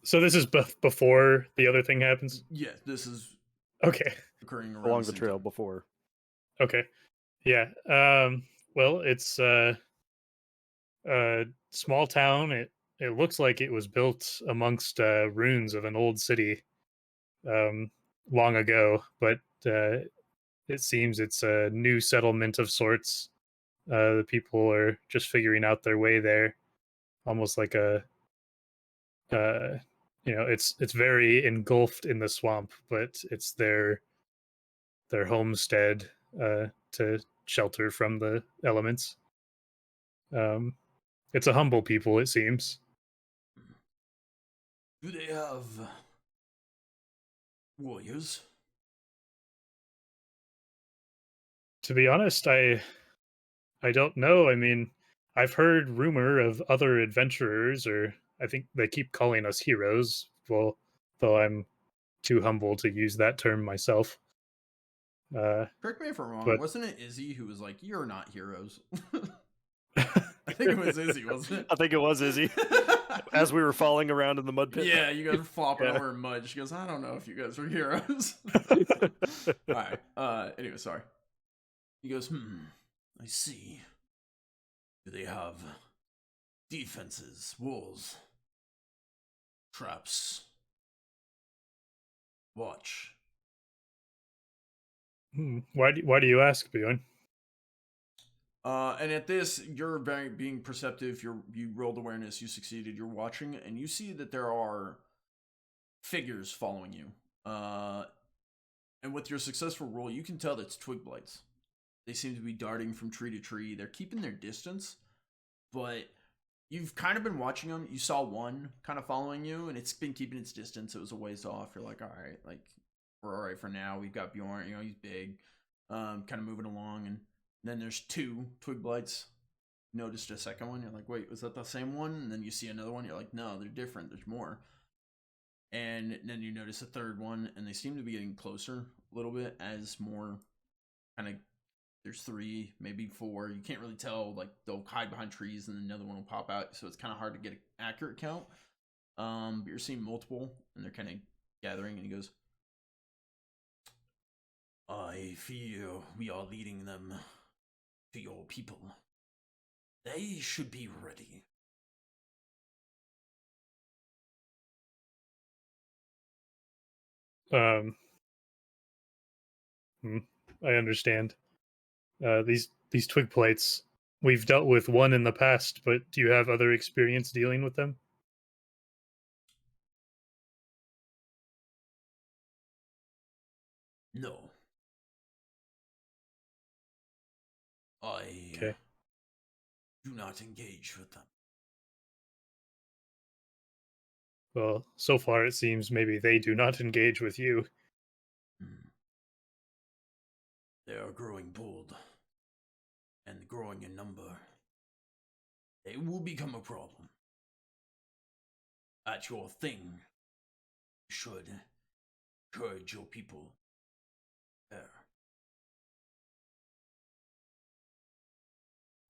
So this is before the other thing happens? Yeah, this is Okay. occurring around Along the same trail time. before. Okay. Yeah. Well, it's a small town. It looks like it was built amongst ruins of an old city long ago, but it seems it's a new settlement of sorts. The people are just figuring out their way there, almost like uh, it's very engulfed in the swamp, but it's their homestead to shelter from the elements. It's a humble people, it seems. Do they have warriors? To be honest, I don't know. I mean, I've heard rumor of other adventurers, or I think they keep calling us heroes. Well, though I'm too humble to use that term myself. Correct me if I'm wrong. But Wasn't it Izzy who was like, "You're not heroes"? I think it was Izzy, wasn't it? I think it was Izzy. As we were falling around in the mud pit. Yeah, you guys were flopping Yeah. over in mud. She goes, "I don't know if you guys are heroes." All right. Anyway, sorry. He goes, I see. Do they have defenses, walls, traps? watch. Why do you ask, Bjoern? And at this, you're very being perceptive. You rolled awareness. You succeeded. You're watching, and you see that there are figures following you. And with your successful roll, you can tell that's twig blights. They seem to be darting from tree to tree. They're keeping their distance, but you've kind of been watching them. You saw one kind of following you, and it's been keeping its distance. It was a ways off. You're like, all right, like we're all right for now. We've got Bjoern. You know, he's big, kind of moving along, and then there's two twig blights. Noticed a second one. You're like, wait, was that the same one? And then you see another one. You're like, no, they're different. There's more. And then you notice a third one, and they seem to be getting closer a little bit as more kind of. There's three, maybe four. You can't really tell. Like they'll hide behind trees, and then another one will pop out. So it's kind of hard to get an accurate count. But you're seeing multiple, and they're kind of gathering. And he goes, "I fear we are leading them to your people. They should be ready." I understand. These twig plates, we've dealt with one in the past, but do you have other experience dealing with them? No. I Okay. do not engage with them. Well, so far it seems maybe they do not engage with you. They are growing bold and growing in number. They will become a problem. At your thing, you should encourage your people there.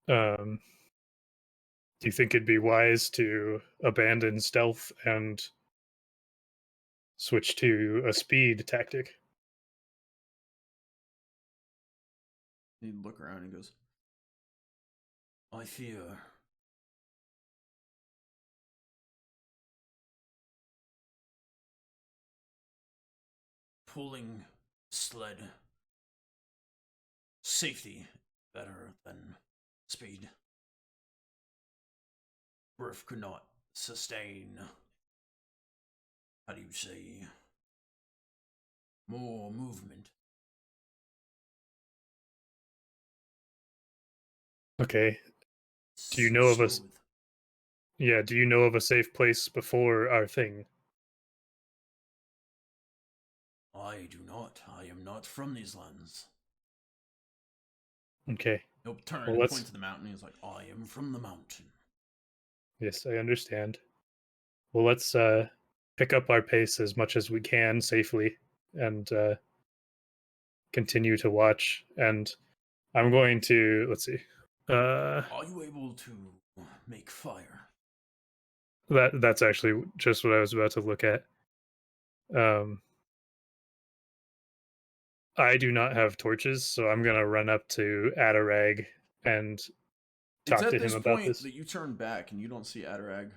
Do you think it'd be wise to abandon stealth and switch to a speed tactic? He look around and goes, I fear pulling sled safety better than speed. Griff could not sustain, how do you say, more movement. Okay. Do you know of a Smooth. Yeah, do you know of a safe place before our thing? I do not. I am not from these lands. Okay. He'll turn Well, and point to the mountain. He's like, I am from the mountain. Yes, I understand. Well, let's pick up our pace as much as we can safely and continue to watch. And I'm going to, let's see. Are you able to make fire? That's actually just what I was about to look at. I do not have torches, so I'm gonna run up to Adarag and It's talk at to him this about point this. that you turn back and you don't see Adarag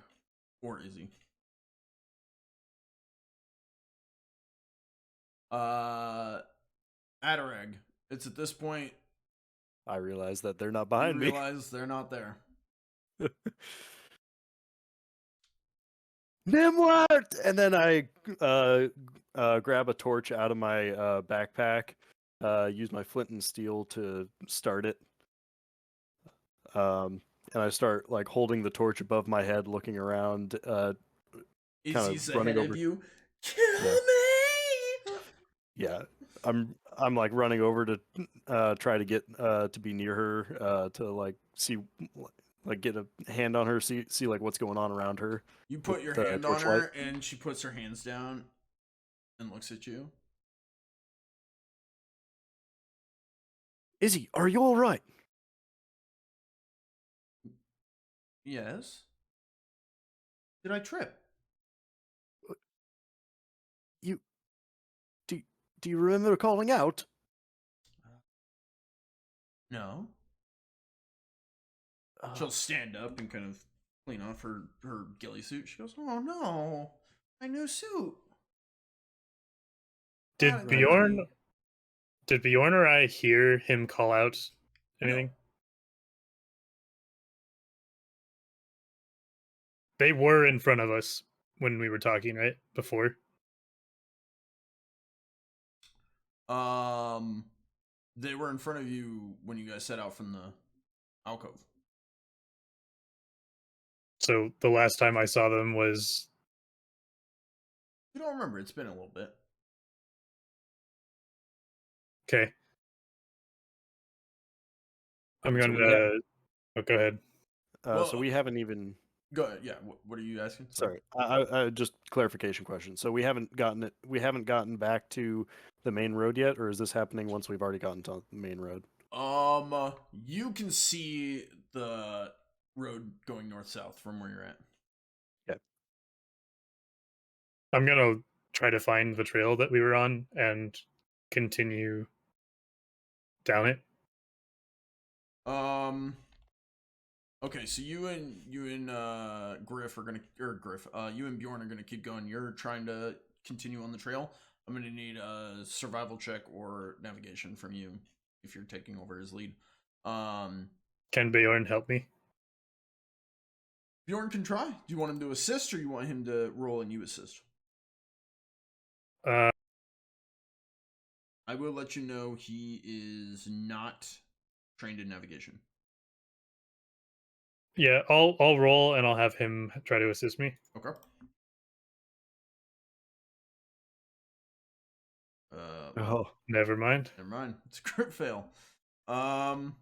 or Izzy. Adarag. It's at this point I realize that they're not you behind me. realize they're not there. Nimwart! And then I grab a torch out of my backpack, use my flint and steel to start it. And I start like holding the torch above my head, looking around, Izzy's running ahead over. of you. Kill Yeah. me! Yeah, I'm like running over to try to get to be near her to like see like get a hand on her, see like what's going on around her. You put your the hand on torchlight. her and she puts her hands down and looks at you. Izzy, are you all right? Yes. Did I trip? You do you remember calling out? No. Uh, She'll stand up and kind of clean off her ghillie suit. She goes, "Oh no, my new suit." Did Not Bjorn exactly. did Bjorn or I hear him call out anything? They were in front of us when we were talking, right? Before. They were in front of you when you guys set out from the alcove. So the last time I saw them was You don't remember? It's been a little bit. okay. I'm So gonna we have, oh, go ahead. so we haven't even. Go ahead. Yeah. What are you asking? Sorry, I just clarification question. So we haven't gotten it. We haven't gotten back to the main road yet, or is this happening once we've already gotten to the main road? You can see the road going north-south from where you're at. Yeah. I'm gonna try to find the trail that we were on and continue down it. Okay, so you and Griff are gonna you and Bjorn are gonna keep going. You're trying to continue on the trail. I'm gonna need a survival check or navigation from you if you're taking over his lead. Can Bjorn help me? Bjorn can try. Do you want him to assist or you want him to roll and you assist? Uh, I will let you know he is not trained in navigation. yeah, I'll roll and I'll have him try to assist me. Okay. Oh, Never mind. Never mind. It's a crit fail. All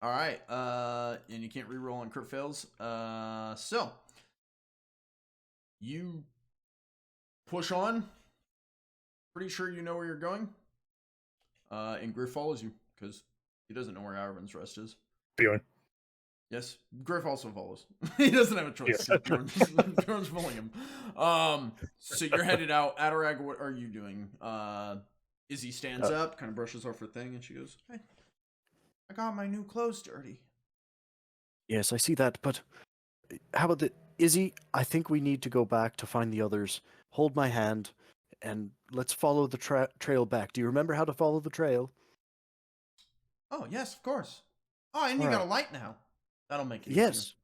right. And you can't reroll on crit fails. So you push on. Pretty sure you know where you're going. And Griff follows you because he doesn't know where Arwin's rest is. Bjorn. Yes, Griff also follows. He doesn't have a choice. Yeah. Bjorn's following him. So you're headed out. Adarag, what are you doing? Izzy stands up, kind of brushes off her thing, and she goes, "Hey, I got my new clothes dirty." yes, I see that. But how about the Izzy? I think we need to go back to find the others. Hold my hand, and let's follow the trail back. Do you remember how to follow the trail? Oh yes, of course. Oh, and you got a light now. That'll make it easier. Yes.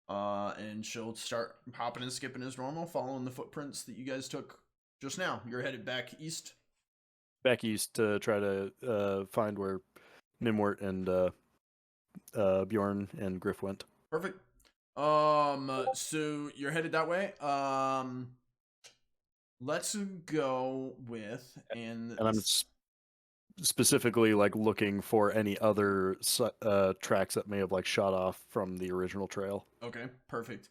And she'll start hopping and skipping as normal, following the footprints that you guys took just now. You're headed back east. Back east to try to find where Nimwort and Bjorn and Griff went. Perfect. So you're headed that way. Let's go with And I'm specifically like looking for any other tracks that may have like shot off from the original trail. Okay, perfect.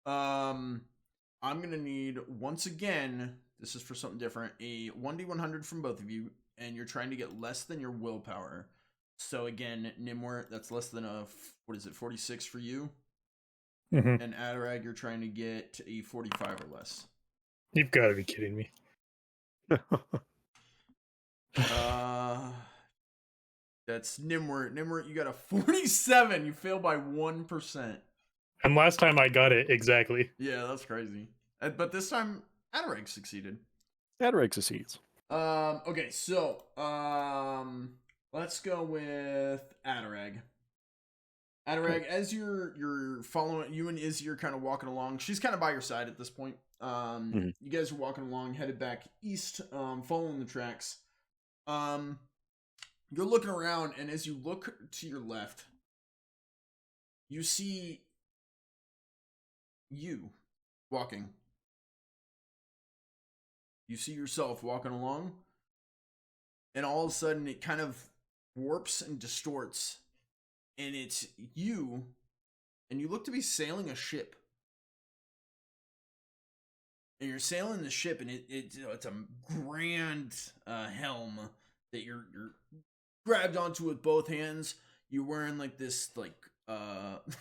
I'm gonna need once again. This is for something different. A 1d100 from both of you, and you're trying to get less than your willpower. So again, Nimwort, that's less than a 46 for you. Mm-hmm. And Adarag, you're trying to get a 45 or less. You've got to be kidding me. That's Nimwort. Nimwort, you got a 47. You fail by 1%. And last time I got it exactly. Yeah, that's crazy. But this time, Adarag succeeded. Adarag succeeds. Okay, so let's go with Adarag. Adarag, as you're following, you and Izzy are kind of walking along. She's kind of by your side at this point. You guys are walking along, headed back east, following the tracks. You're looking around, and as you look to your left, you see you walking. You see yourself walking along, and all of a sudden it kind of warps and distorts, and it's you, and you look to be sailing a ship. And you're sailing the ship, and it's a grand helm that you're grabbed onto with both hands. You're wearing like this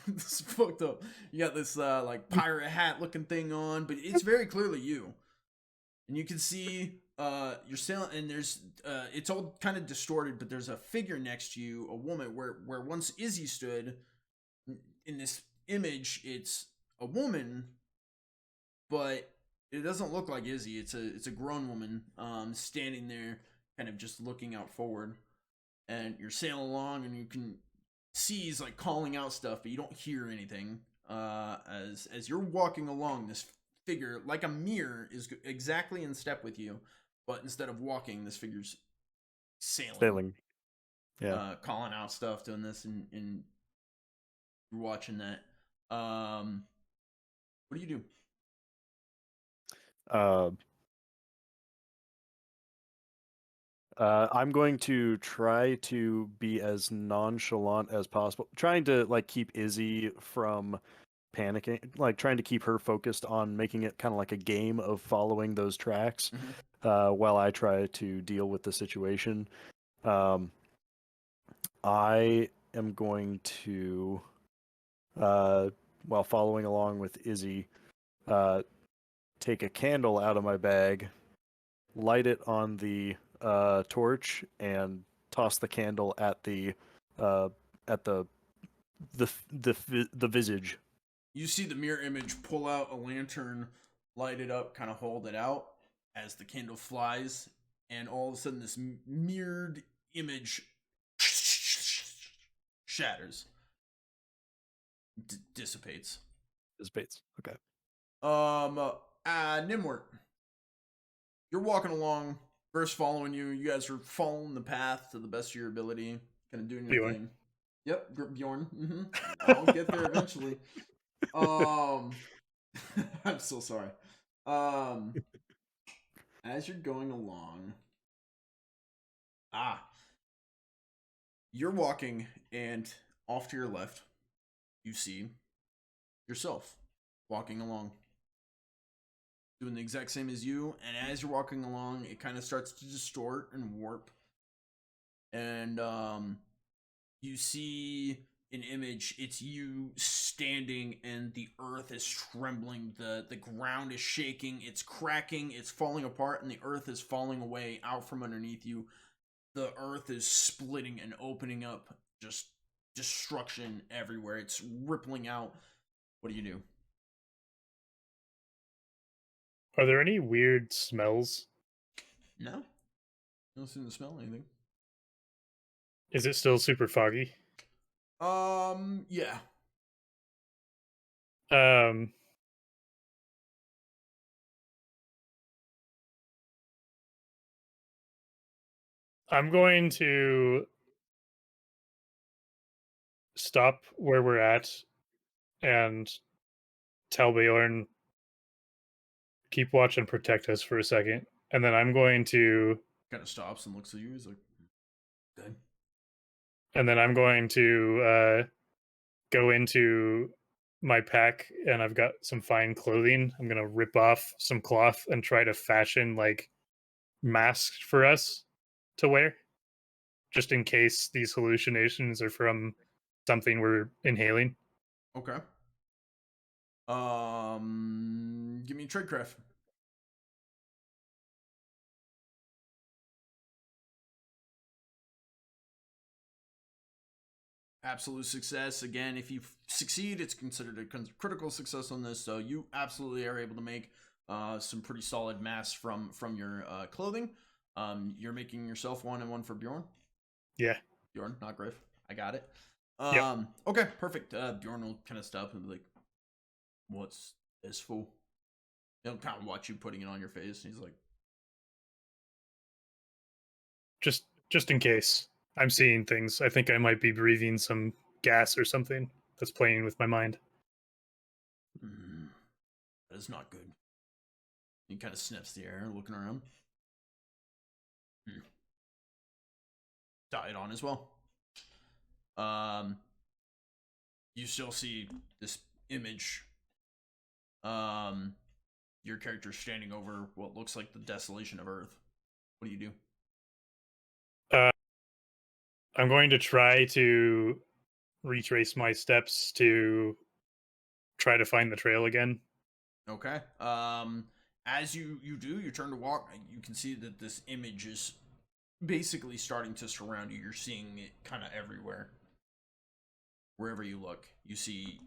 this fucked up. You got this like pirate hat looking thing on, but it's very clearly you. And you can see you're sailing, and there's it's all kind of distorted, but there's a figure next to you, a woman, where once Izzy stood. In this image, it's a woman, but it doesn't look like Izzy. It's a grown woman standing there, kind of just looking out forward, and you're sailing along, and you can see he's like calling out stuff, but you don't hear anything. As you're walking along, this figure, like a mirror, is exactly in step with you, but instead of walking, this figure's sailing. Yeah. Calling out stuff, doing this, and you're watching that. What do you do? Uh, I'm going to try to be as nonchalant as possible, trying to like keep Izzy from panicking, like trying to keep her focused on making it kind of like a game of following those tracks, while I try to deal with the situation. I am going to, while following along with Izzy, take a candle out of my bag, light it on the torch, and toss the candle at the visage. You see the mirror image pull out a lantern, light it up, kind of hold it out as the candle flies, and all of a sudden this mirrored image shatters, dissipates. Dissipates. Okay. Nimwort, you're walking along. Griff's following you. You guys are following the path to the best of your ability, kind of doing your Bjoern. thing. Yep, Bjoern. I'll get there eventually. I'm so sorry. As you're going along, you're walking, and off to your left, you see yourself walking along, doing the exact same as you. And as you're walking along, it kind of starts to distort and warp, and you see an image. It's you standing, and the earth is trembling, the ground is shaking, it's cracking, it's falling apart, and the earth is falling away out from underneath you. The earth is splitting and opening up, just destruction everywhere. It's rippling out. What do you do? Are there any weird smells? No, you don't seem to smell anything. Is it still super foggy? Yeah. Um, I'm going to stop where we're at and tell Bjorn, keep watch and protect us for a second. And then I'm going to Kind of stops and looks at you. He's like, good. and then I'm going to go into my pack, and I've got some fine clothing. I'm gonna rip off some cloth and try to fashion like masks for us to wear, just in case these hallucinations are from something we're inhaling. Okay. Give me a tradecraft. Absolute success. Again, if you succeed, it's considered a critical success on this. So you absolutely are able to make some pretty solid masks from your clothing. You're making yourself one and one for Bjorn. Yeah. Bjorn, not Griff. I got it. Yep. Okay, perfect. Bjorn will kind of stop and be like, "What's this for?" He'll kind of watch you putting it on your face. He's like, Just in case I'm seeing things. I think I might be breathing some gas or something that's playing with my mind. "That is not good." He kind of sniffs the air, looking around. Died on as well. You still see this image. Your character standing over what looks like the desolation of Earth. What do you do? I'm going to try to retrace my steps to try to find the trail again. Okay. As you do, you turn to walk. You can see that this image is basically starting to surround you. You're seeing it kind of everywhere. Wherever you look, you see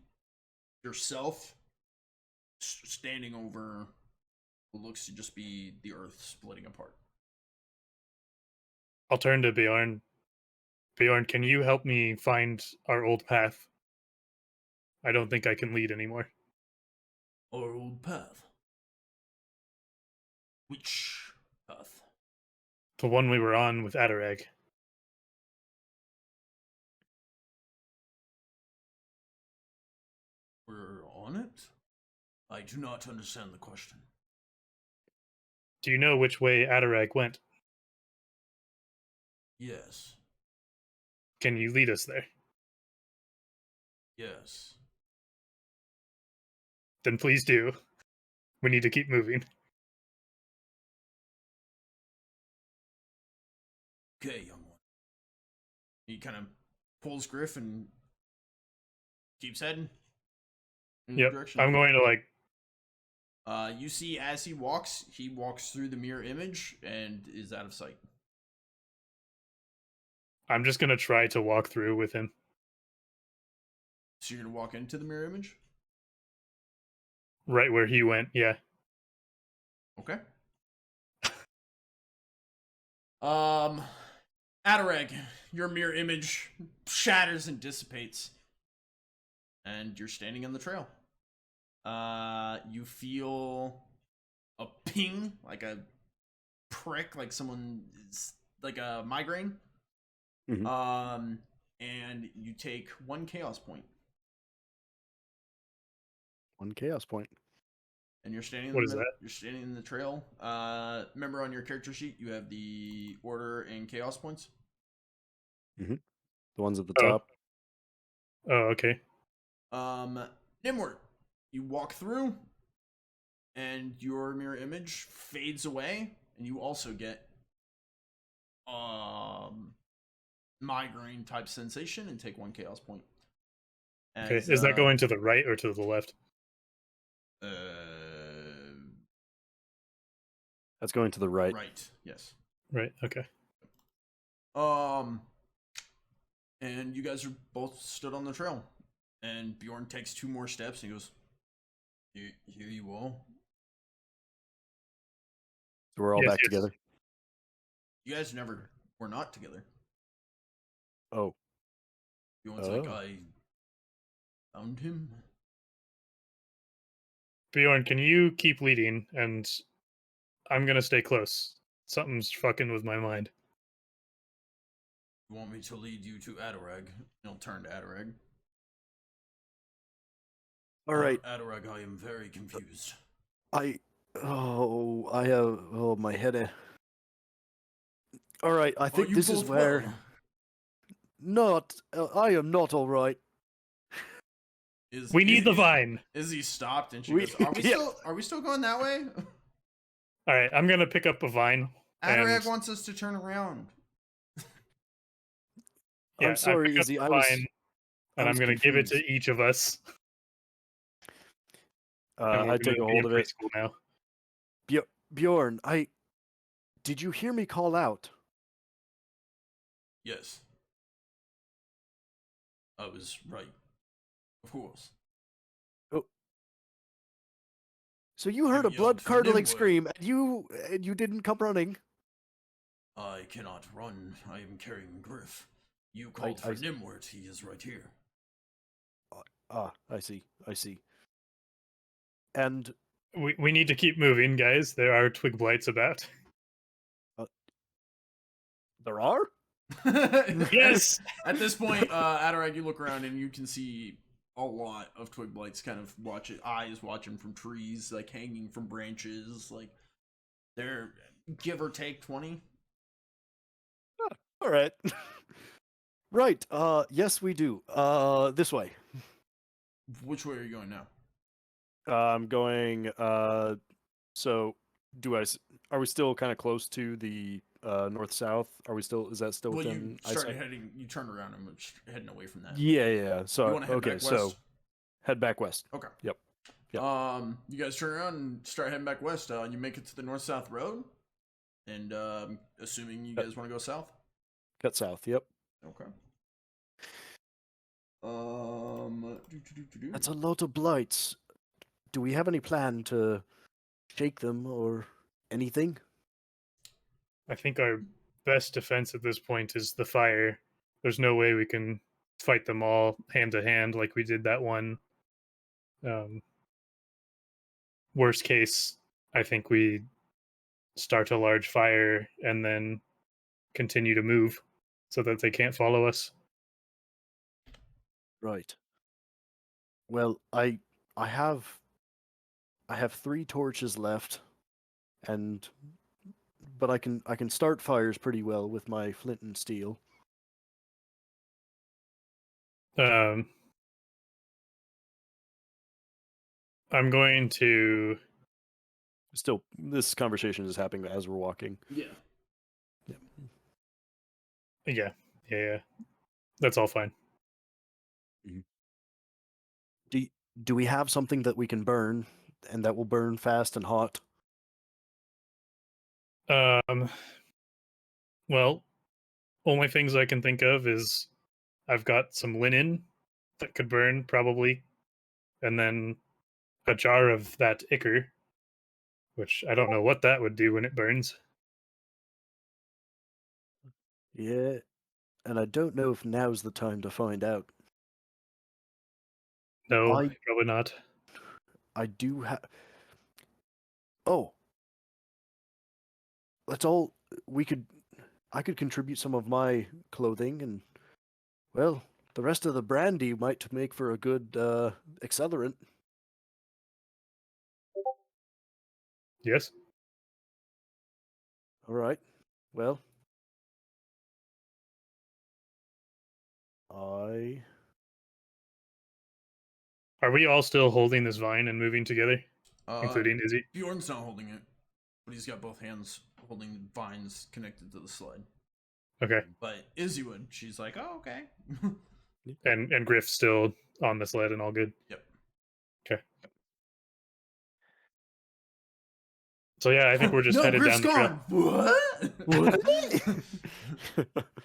yourself standing over what looks to just be the earth splitting apart. I'll turn to Bjorn. Bjorn, can you help me find our old path? I don't think I can lead anymore. Our old path. Which path? The one we were on with Adarag. We're on it? I do not understand the question. Do you know which way Adarag went? Yes. Can you lead us there? Yes. Then please do. We need to keep moving. Okay, young one. He kind of pulls Griff and keeps heading in the Yep. direction. I'm going to You see as he walks through the mirror image and is out of sight. I'm just going to try to walk through with him. So you're gonna walk into the mirror image? Right where he went, yeah. Okay. Adarag, your mirror image shatters and dissipates. And you're standing on the trail. You feel a ping, like a prick, like someone is like a migraine. Mhm. And you take 1 chaos point. 1 chaos point. And you're standing in What the is middle, that? you're standing in the trail. Remember on your character sheet you have the order and chaos points? The ones at the Oh. top. Oh, okay. Nimward, you walk through and your mirror image fades away, and you also get migraine type sensation and take 1 chaos point. Okay. Is that going to the right or to the left? That's going to the right. Right, yes. Right, okay. And you guys are both stood on the trail. And Bjorn takes 2 more steps and he goes, Here you all. So we're all Yes, back yes. together. You guys never were not together. Oh. Bjorn's like, I found him. Bjorn, can you keep leading? And I'm going to stay close. Something's fucking with my mind. You want me to lead you to Adarag? He'll turn to Adarag. All right. Adarag, I am very confused. I have my head. All right, I think you this is both where. well? Not, I am not all right. We need the vine. Izzy stopped and she We- goes, yeah. Are we still going that way? All right, I'm going to pick up a vine. Adarag And wants us to turn around. yeah, I'm sorry, I pick up Izzy. the I was. vine, and I I'm was going to give it to confused. each of us. And we're I take a gonna be hold in of it. preschool now. Bjorn, did you hear me call out? Yes. I was right. Of course. So you heard a You yelled for blood-curdling Nimward. scream, and you didn't come running. I cannot run. I am carrying Griff. You called for Nimward. He is right here. I see. And We need to keep moving, guys. There are twig blights about. there are? Yes! At this point, Adarag, you look around and you can see a lot of twig blights kind of eyes watching from trees, like hanging from branches. Like, they're give or take 20. All right. Right. Yes, we do. This way. Which way are you going now? I'm going. So, are we still kind of close to the north-south? Are we still? Is that still Well, within you started eyesight? heading. You turned around and were heading away from that. Yeah. So You want to head okay. back So west? head back west. Okay. Yep. You guys turn around and start heading back west. You make it to the north-south road, and assuming you guys want to go south. Cut south. Yep. Okay. That's a lot of blights. Do we have any plan to shake them or anything? I think our best defense at this point is the fire. There's no way we can fight them all hand to hand like we did that one. Worst case, I think we start a large fire and then continue to move so that they can't follow us. Right. Well, I have 3 torches left, but I can start fires pretty well with my flint and steel. I'm going to. Still, this conversation is happening as we're walking. Yeah. Yeah. That's all fine. Do we have something that we can burn and that will burn fast and hot? Well, only things I can think of is I've got some linen that could burn probably, and then a jar of that ichor, which I don't know what that would do when it burns. Yeah, and I don't know if now's the time to find out. No, I probably not. I do have. Oh, let's all I could contribute some of my clothing, and well, the rest of the brandy might make for a good accelerant. Yes. All right. Well, I Are we all still holding this vine and moving together, Uh, including Izzy? Bjorn's not holding it, but he's got both hands holding vines connected to the slide. Okay. But Izzy would. She's like, oh, okay. And Griff still on the sled and all good. Yep. Okay. So yeah, I think we're just no, headed Griff's down the trail. gone. What?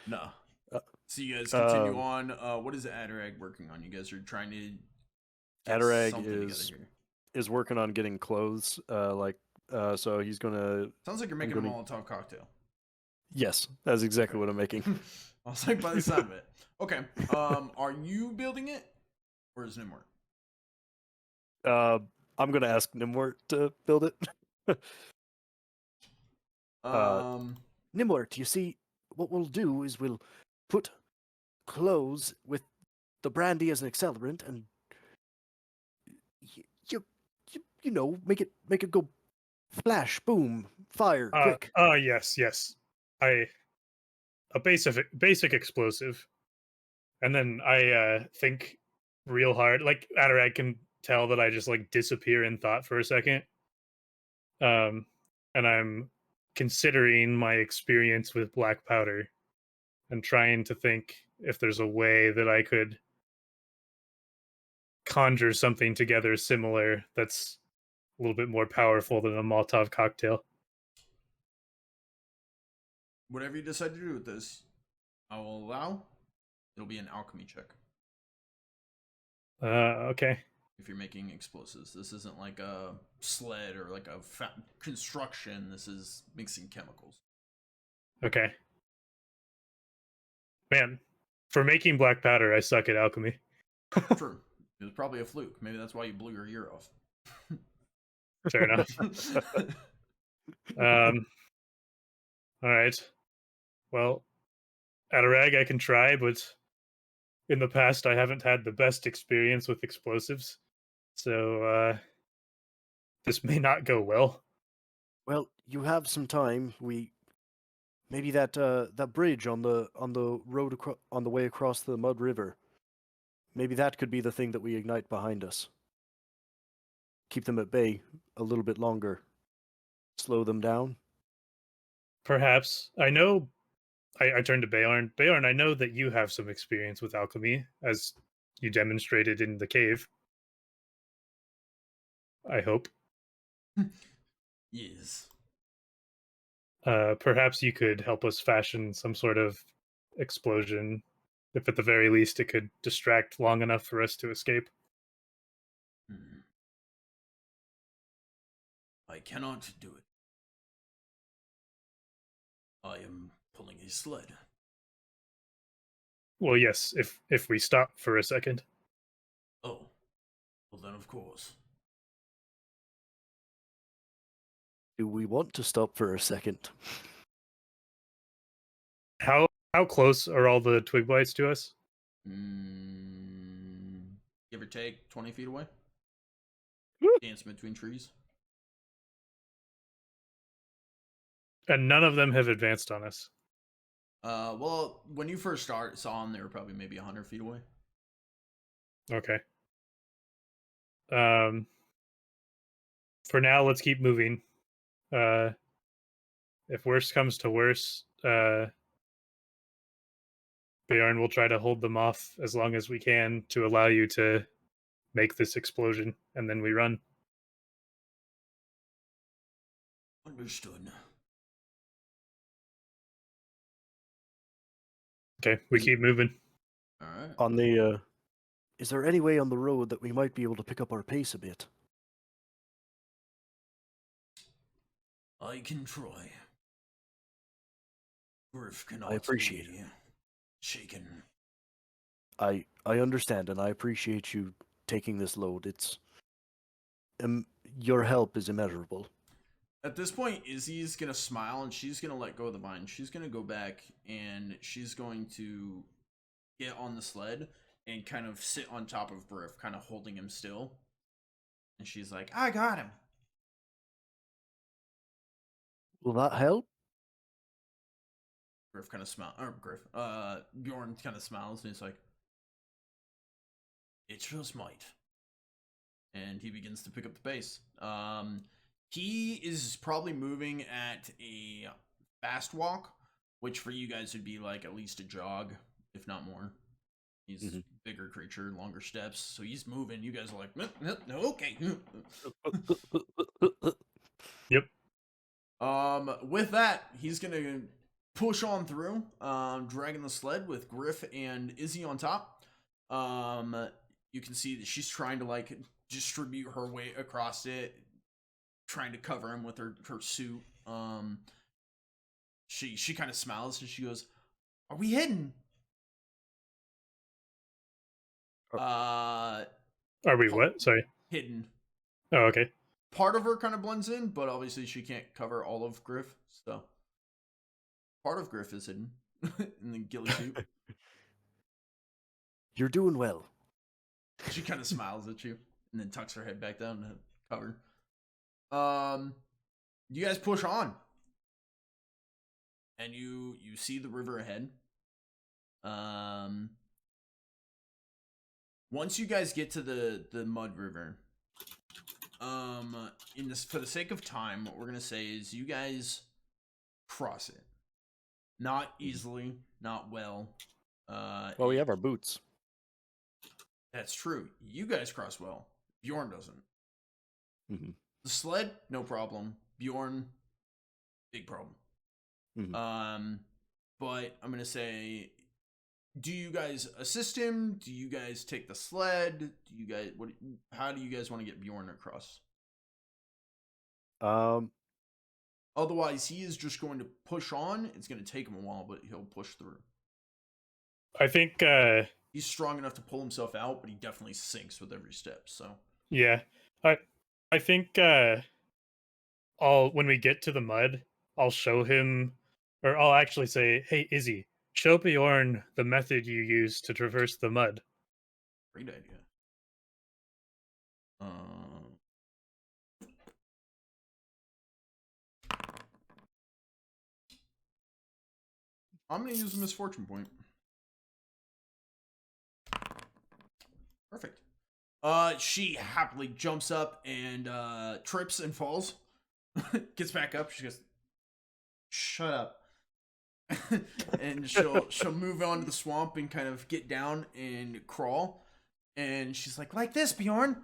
No. Uh, So you guys continue on. What is Adarag working on? You guys are trying to get Adarag something together is here. is working on getting clothes. So he's gonna. Sounds like you're making a Molotov cocktail. Yes, that's exactly what I'm making. I was like, by the sound of it. Okay. Are you building it, or is Nimwort? I'm gonna ask Nimwort to build it. Nimwort, you see, what we'll do is we'll put clothes with the brandy as an accelerant, and you know, make it go flash, boom, fire, quick. Yes. A basic explosive. And then I think real hard. Like Adarag can tell that I just like disappear in thought for a second. And I'm considering my experience with black powder and trying to think if there's a way that I could conjure something together similar that's a little bit more powerful than a Molotov cocktail. Whatever you decide to do with this, I will allow. It'll be an alchemy check. Okay. If you're making explosives, this isn't like a sled or like a construction. This is mixing chemicals. Okay. Man, for making black powder, I suck at alchemy. True. It was probably a fluke. Maybe that's why you blew your ear off. Fair enough. All right. Well, Adarag, I can try, but in the past, I haven't had the best experience with explosives, so this may not go well. Well, you have some time. Maybe that bridge on the road on the way across the Mud River. Maybe that could be the thing that we ignite behind us. Keep them at bay a little bit longer. Slow them down. Perhaps. I know. I turned to Bjoern. Bjoern, I know that you have some experience with alchemy, as you demonstrated in the cave. I hope. Yes. Perhaps you could help us fashion some sort of explosion, if at the very least it could distract long enough for us to escape. I cannot do it. I am pulling a sled. Well, yes, if we stop for a second. Oh, well then of course. Do we want to stop for a second? How close are all the twig blights to us? Give or take 20 feet away. Dance between trees. And none of them have advanced on us. Well, when you first saw them, they were probably maybe 100 feet away. Okay. For now, let's keep moving. If worse comes to worse, Bjoern will try to hold them off as long as we can to allow you to make this explosion, and then we run. Understood. Okay, we keep moving. All right. On the, is there any way on the road that we might be able to pick up our pace a bit? I can try. Griff cannot I appreciate be shaken. I understand, and I appreciate you taking this load. It's your help is immeasurable. At this point, Izzy's gonna smile and she's gonna let go of the vine. She's gonna go back and she's going to get on the sled and kind of sit on top of Griff, kind of holding him still. And she's like, I got him. Will that help? Griff kind of smiles, or Bjoern kind of smiles and he's like, it just might. And he begins to pick up the pace. He is probably moving at a fast walk, which for you guys would be like at least a jog, if not more. He's a bigger creature, longer steps, so he's moving. You guys are like, no, okay. Yep. With that, he's gonna push on through, dragging the sled with Griff and Izzy on top. You can see that she's trying to like distribute her weight across it, trying to cover him with her suit. She kind of smiles and she goes, "Are we hidden?" Are we what? Sorry. Hidden. Oh, okay. Part of her kind of blends in, but obviously she can't cover all of Griff, so part of Griff is hidden in the ghillie suit. You're doing well. She kind of smiles at you and then tucks her head back down to cover. You guys push on, and you see the river ahead. Once you guys get to the mud river, in this, for the sake of time, what we're gonna say is you guys cross it, not easily, not well. Well, we have our boots. That's true. You guys cross well. Bjoern doesn't. Mm-hmm. The sled, no problem. Bjoern, big problem. Mm-hmm. But I'm gonna say, do you guys assist him? Do you guys take the sled? Do you guys how do you guys want to get Bjoern across? Otherwise, he is just going to push on. It's going to take him a while, but he'll push through. I think He's strong enough to pull himself out, but he definitely sinks with every step. So yeah. I think when we get to the mud, I'll show him, or I'll actually say, "Hey, Izzy, show Bjoern the method you use to traverse the mud." great idea. I'm going to use a misfortune point. Perfect. She happily jumps up and trips and falls. Gets back up. She goes, "Shut up." And she'll move on to the swamp and kind of get down and crawl. And she's like this, Bjoern.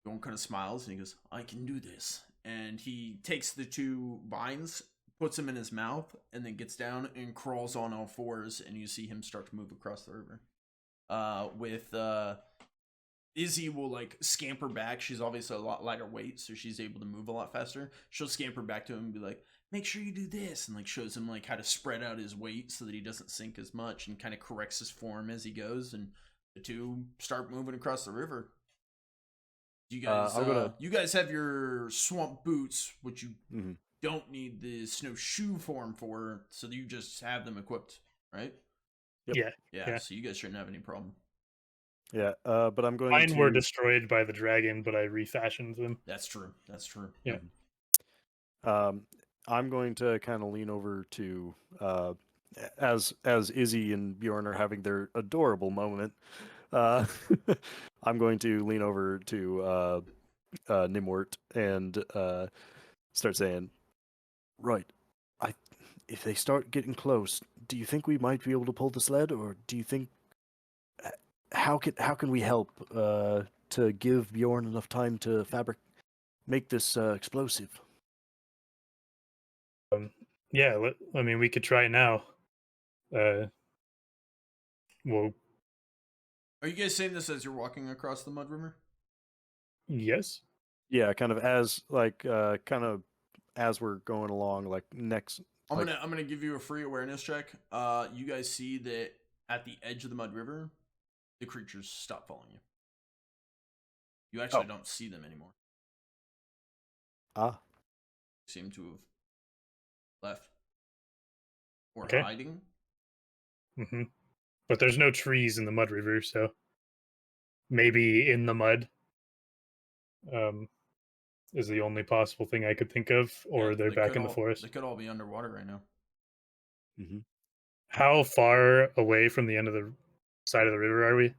Bjoern kind of smiles and he goes, "I can do this." And he takes the two vines, puts them in his mouth, and then gets down and crawls on all fours. And you see him start to move across the river. With Izzy will like scamper back. She's obviously a lot lighter weight, so she's able to move a lot faster. She'll scamper back to him and be like, make sure you do this, and like shows him like how to spread out his weight so that he doesn't sink as much, and kind of corrects his form as he goes, and the two start moving across the river. You guys you guys have your swamp boots, which you don't need the snowshoe form for, so you just have them equipped, right? Yep. Yeah, so you guys shouldn't have any problem. Yeah, but I'm going Mine were destroyed by the dragon, but I refashioned them. That's true. Yeah. I'm going to kind of lean over to as Izzy and Bjorn are having their adorable moment. I'm going to lean over to Nimwort and start saying, "Right, if they start getting close, do you think we might be able to pull the sled, or do you think how can we help to give Bjorn enough time to make this explosive?" Yeah, I mean, we could try now. Well, Are you guys saying this as you're walking across the mud river? yes. Yeah, kind of as as we're going along, like next. I'm gonna give you a free awareness check. You guys see that at the edge of the mud river, the creatures stop following you. You actually don't see them anymore. Seem to have left or hiding. But there's no trees in the mud river, so maybe in the mud is the only possible thing I could think of, or they're back in the forest. They could all be underwater right now. How far away from the end of the side of the river are we?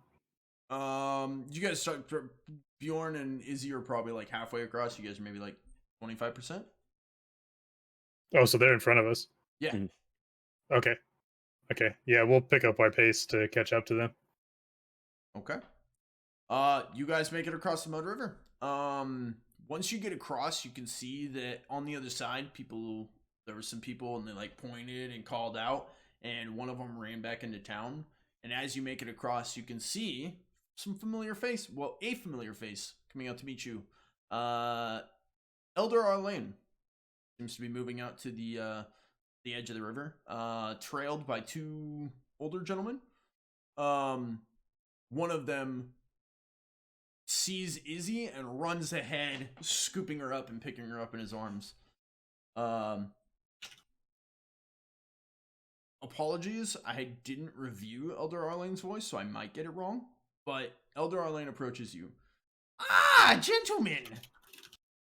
You guys start. Bjorn and Izzy are probably like halfway across. You guys are maybe like 25%. Oh, so they're in front of us. Yeah. Okay. Yeah, we'll pick up our pace to catch up to them. Okay. You guys make it across the mud river. Once you get across, you can see that on the other side, there were some people, and they like pointed and called out, and one of them ran back into town. And as you make it across, you can see some familiar face. Well, a familiar face coming out to meet you. Elder Arlene seems to be moving out to the edge of the river, trailed by two older gentlemen. One of them sees Izzy and runs ahead, scooping her up and picking her up in his arms. Apologies, I didn't review Elder Arlene's voice, so I might get it wrong. But Elder Arlene approaches you. Ah, gentlemen!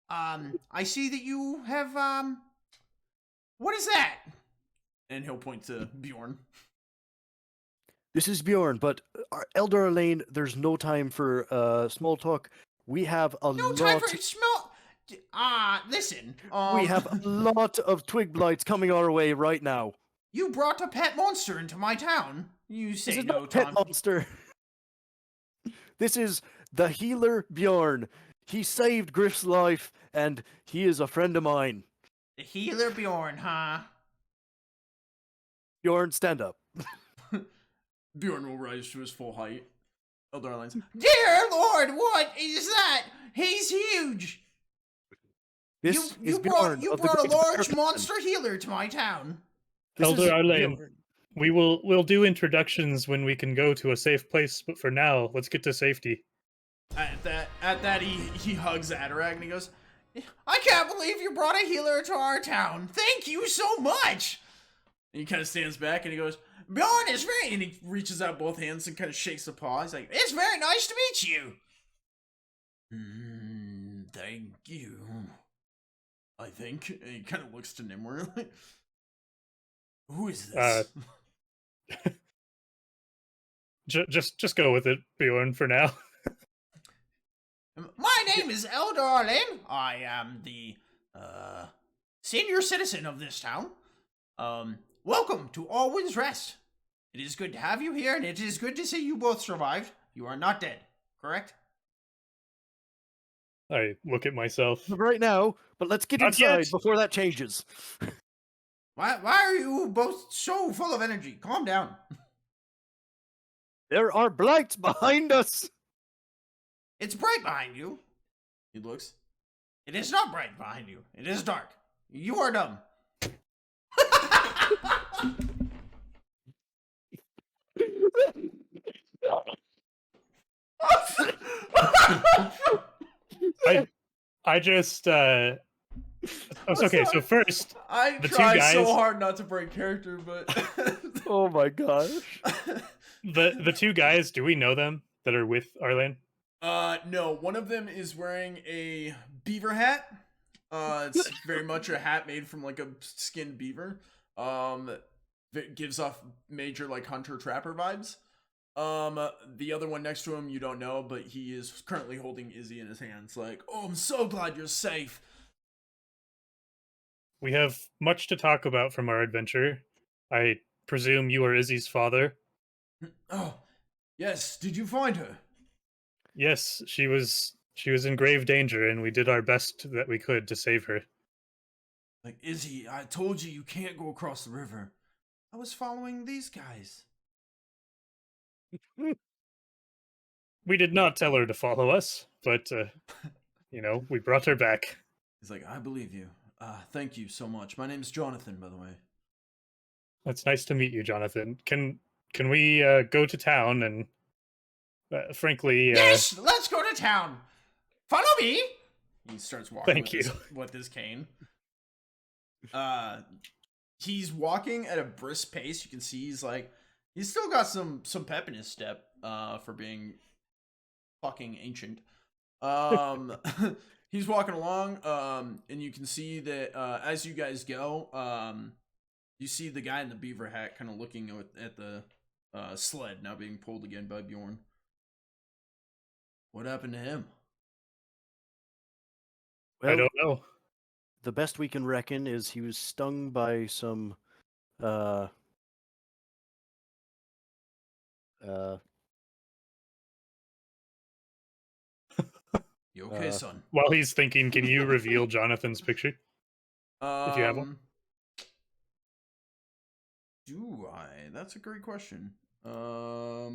I see that you have, what is that? And he'll point to Bjorn. This is Bjorn, but Elder Elaine, there's no time for small talk. We have no time for small. Listen. We have a lot of twig blights coming our way right now. You brought a pet monster into my town. You say this is no not time. Pet monster. This is the healer Bjorn. He saved Griff's life, and he is a friend of mine. The healer Bjorn, huh? Bjorn, stand up. Bjorn will rise to his full height. Elder Arlene's, dear Lord, what is that? He's huge. You brought a large monster healer to my town. Elder Arlene, we'll do introductions when we can go to a safe place, but for now, let's get to safety. At that, he hugs Adarag and he goes, I can't believe you brought a healer to our town. Thank you so much. And he kind of stands back and he goes, Bjorn is very, and he reaches out both hands and kind of shakes the paw. He's like, it's very nice to meet you. Thank you. I think. And he kind of looks to Nimward. Who is this? Just go with it, Bjorn, for now. My name is Elder Arlene. I am the senior citizen of this town. Welcome to Arwin's Rest. It is good to have you here, and it is good to see you both survived. You are not dead, correct? I look at myself. Right now, but let's get inside before that changes. Why are you both so full of energy? Calm down. There are blights behind us. It's bright behind you. He looks. It is not bright behind you. It is dark. You are dumb. I just it's okay. So first, I the two try guys, so hard not to break character, but Oh my gosh. the two guys, do we know them that are with Arlen? No. One of them is wearing a beaver hat. It's very much a hat made from like a skinned beaver. That gives off major like hunter trapper vibes. The other one next to him you don't know, but he is currently holding Izzy in his hands. Like, oh, I'm so glad you're safe. We have much to talk about from our adventure. I presume you are Izzy's father. Oh, yes. Did you find her? Yes, she was in grave danger, and we did our best that we could to save her. Like, Izzy, I told you can't go across the river. I was following these guys. We did not tell her to follow us, but we brought her back. He's like, I believe you. Thank you so much. My name's Jonathan, by the way. It's nice to meet you, Jonathan. Can we go to town and frankly Yes, let's go to town. Follow me. He starts walking Thank you. With his cane. He's walking at a brisk pace. You can see he's still got some pep in his step for being fucking ancient. He's walking along, and you can see that as you guys go, you see the guy in the beaver hat kind of looking at the sled now being pulled again by Bjoern. What happened to him? Well, I don't know. the best we can reckon is he was stung by some You okay, son? While he's thinking, can you reveal Jonathan's picture? If you have one. Do I? That's a great question. I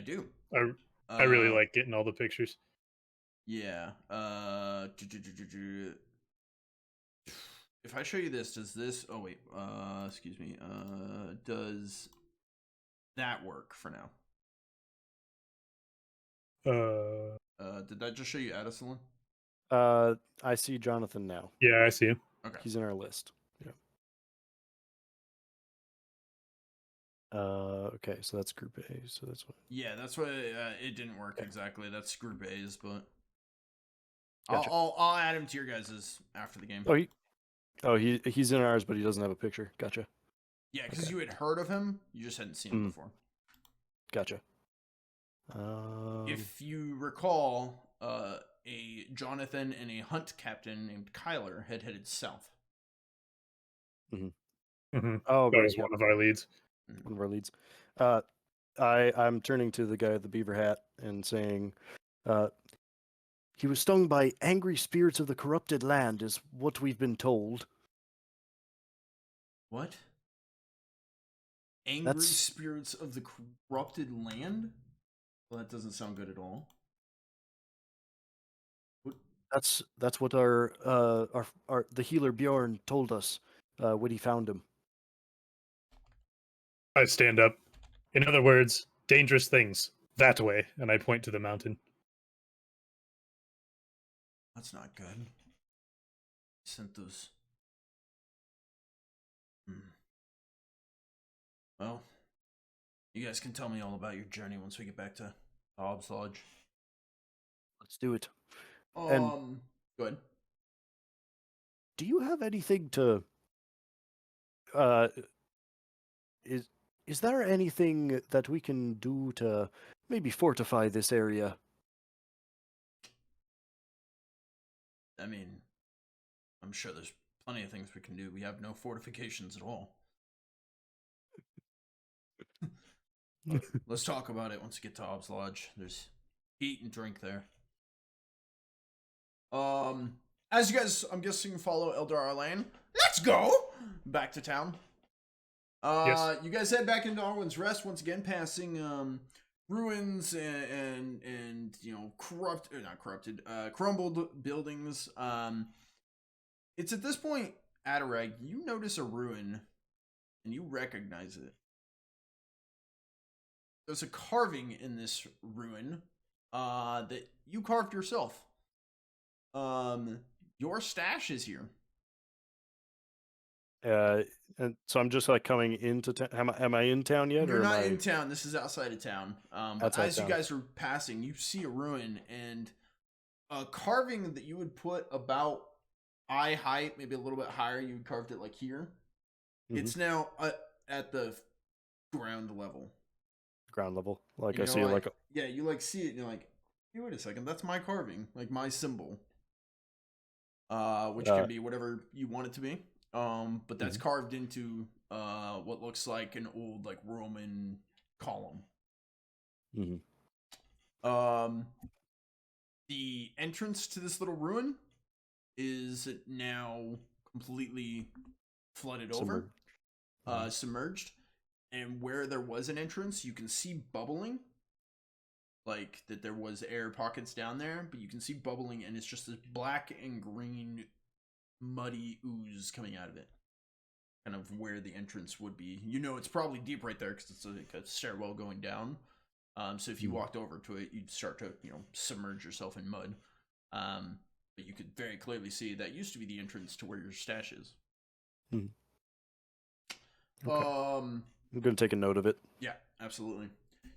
do. I really like getting all the pictures. Yeah. If I show you this, does this? Oh wait. Excuse me. Does that work for now? Did that just show you Addison? I see Jonathan now. Yeah, I see him. Okay. He's in our list. Yeah. Okay, so that's group A. So that's what. Yeah, that's what it didn't work exactly. That's group A's, but Gotcha. I'll add him to your guys's after the game. He's in ours, but he doesn't have a picture. Gotcha. Yeah, because Okay. you had heard of him, you just hadn't seen him before. Gotcha. If you recall, a Jonathan and a hunt captain named Kyler had headed south. Mm-hmm. Oh, That right, was one of our leads. one of our leads. I'm turning to the guy with the beaver hat and saying, he was stung by angry spirits of the corrupted land, is what we've been told. What? Angry spirits of the corrupted land? Well, that doesn't sound good at all. That's what our the healer Bjoern told us when he found him. I stand up. In other words, dangerous things. That way. And I point to the mountain. That's not good. Sent those. Well, you guys can tell me all about your journey once we get back to Hobbs Lodge. Let's do it. Go ahead. Do you have anything to? Is there anything that we can do to maybe fortify this area? I mean, I'm sure there's plenty of things we can do. We have no fortifications at all. Let's talk about it once we get to Hobbs Lodge. There's eat and drink there. As you guys, I'm guessing, follow Elder Arlane. Let's go back to town. Yes. You guys head back into Arwin's Rest once again, passing ruins and you know, crumbled buildings. It's at this point, Adarag, you notice a ruin and you recognize it. There's a carving in this ruin that you carved yourself. Your stash is here. And so I'm just like coming into town. Am I in town yet? You're or not am I... in town. This is outside of town. But Outside as you town. guys are passing, you see a ruin and a carving that you would put about eye height, maybe a little bit higher. You carved it like here. Mhm. It's now at the ground level. Ground level. Like And I you're see like yeah, you like see it and you're like, hey, wait a second, that's my carving, like my symbol. Which can be whatever you want it to be. But that's carved into what looks like an old like Roman column. The entrance to this little ruin is now completely flooded over, submerged. And where there was an entrance, you can see bubbling, like that there was air pockets down there, but you can see bubbling, and it's just this black and green muddy ooze coming out of it. Kind of where the entrance would be. You know, it's probably deep right there because it's like a stairwell going down. So if you walked over to it, you'd start to, you know, submerge yourself in mud. But you could very clearly see that used to be the entrance to where your stash is. Okay. I'm gonna take a note of it. Yeah, absolutely.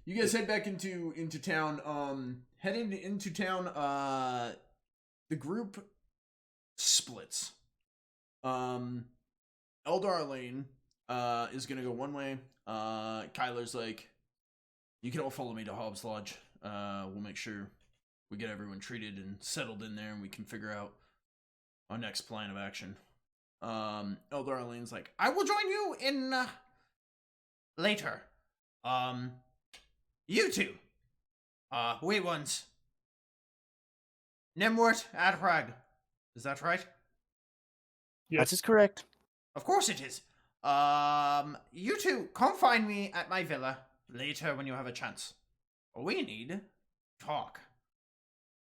You guys head back into town. Heading into town, the group splits. Eldar Lane is gonna go one way. Kyler's like, you can all follow me to Hobbs Lodge. We'll make sure we get everyone treated and settled in there, and we can figure out our next plan of action. Eldar Lane's like, I will join you in later. You two, wait ones. Nemwort Adrag. Is that right? Yes. That is correct. Of course it is. You two, come find me at my villa later when you have a chance. We need talk.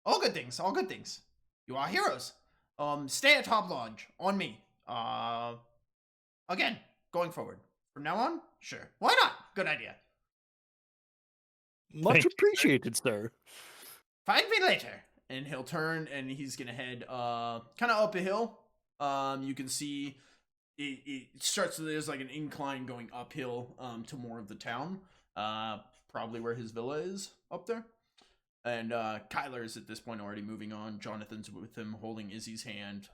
All good things, all good things. You are heroes. Stay at Top Lodge, on me. Again, going forward. From now on, sure. Why not? Good idea. Much Thank you. appreciated, sir. Find me later. And he'll turn and he's gonna head kind of up a hill. You can see it starts, there's like an incline going uphill to more of the town. Probably where his villa is up there. And Kyler is at this point already moving on. Jonathan's with him holding Izzy's hand.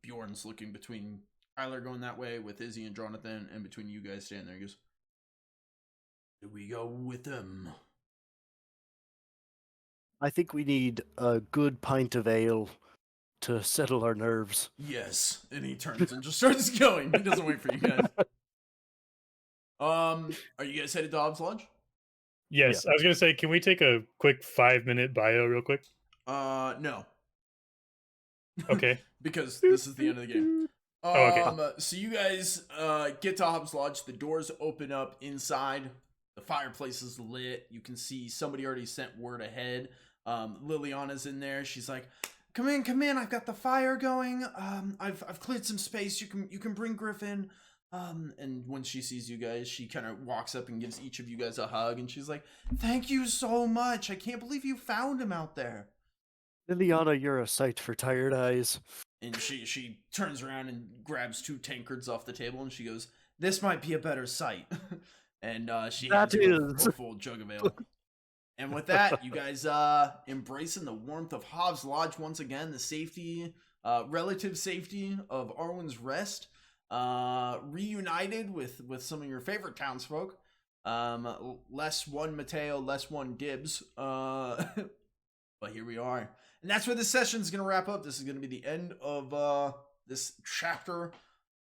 Bjorn's looking between Kyler going that way with Izzy and Jonathan, and between you guys standing there. He goes, do we go with them? I think we need a good pint of ale to settle our nerves. Yes. And he turns and just starts going. He doesn't wait for you guys. Are you guys headed to Hobbs Lodge? Yes. I was gonna say, can we take a quick 5-minute bio real quick? No. Okay. Because this is the end of the game. Okay. So you guys get to Hobbs Lodge. The doors open up inside. The fireplace is lit. You can see somebody already sent word ahead. Liliana's in there. She's like, come in. I've got the fire going. I've cleared some space. You can bring Griff in. And when she sees you guys, she kind of walks up and gives each of you guys a hug. And she's like, thank you so much. I can't believe you found him out there. Liliana, you're a sight for tired eyes. And she turns around and grabs 2 tankards off the table, and she goes, this might be a better sight. And she hands you a full jug of ale. And with that, you guys embracing the warmth of Hobbs Lodge once again, the safety, relative safety of Arwin's Rest, reunited with some of your favorite townsfolk. Less one Mateo, less one Dibs. But here we are. And that's where this session is going to wrap up. This is going to be the end of this chapter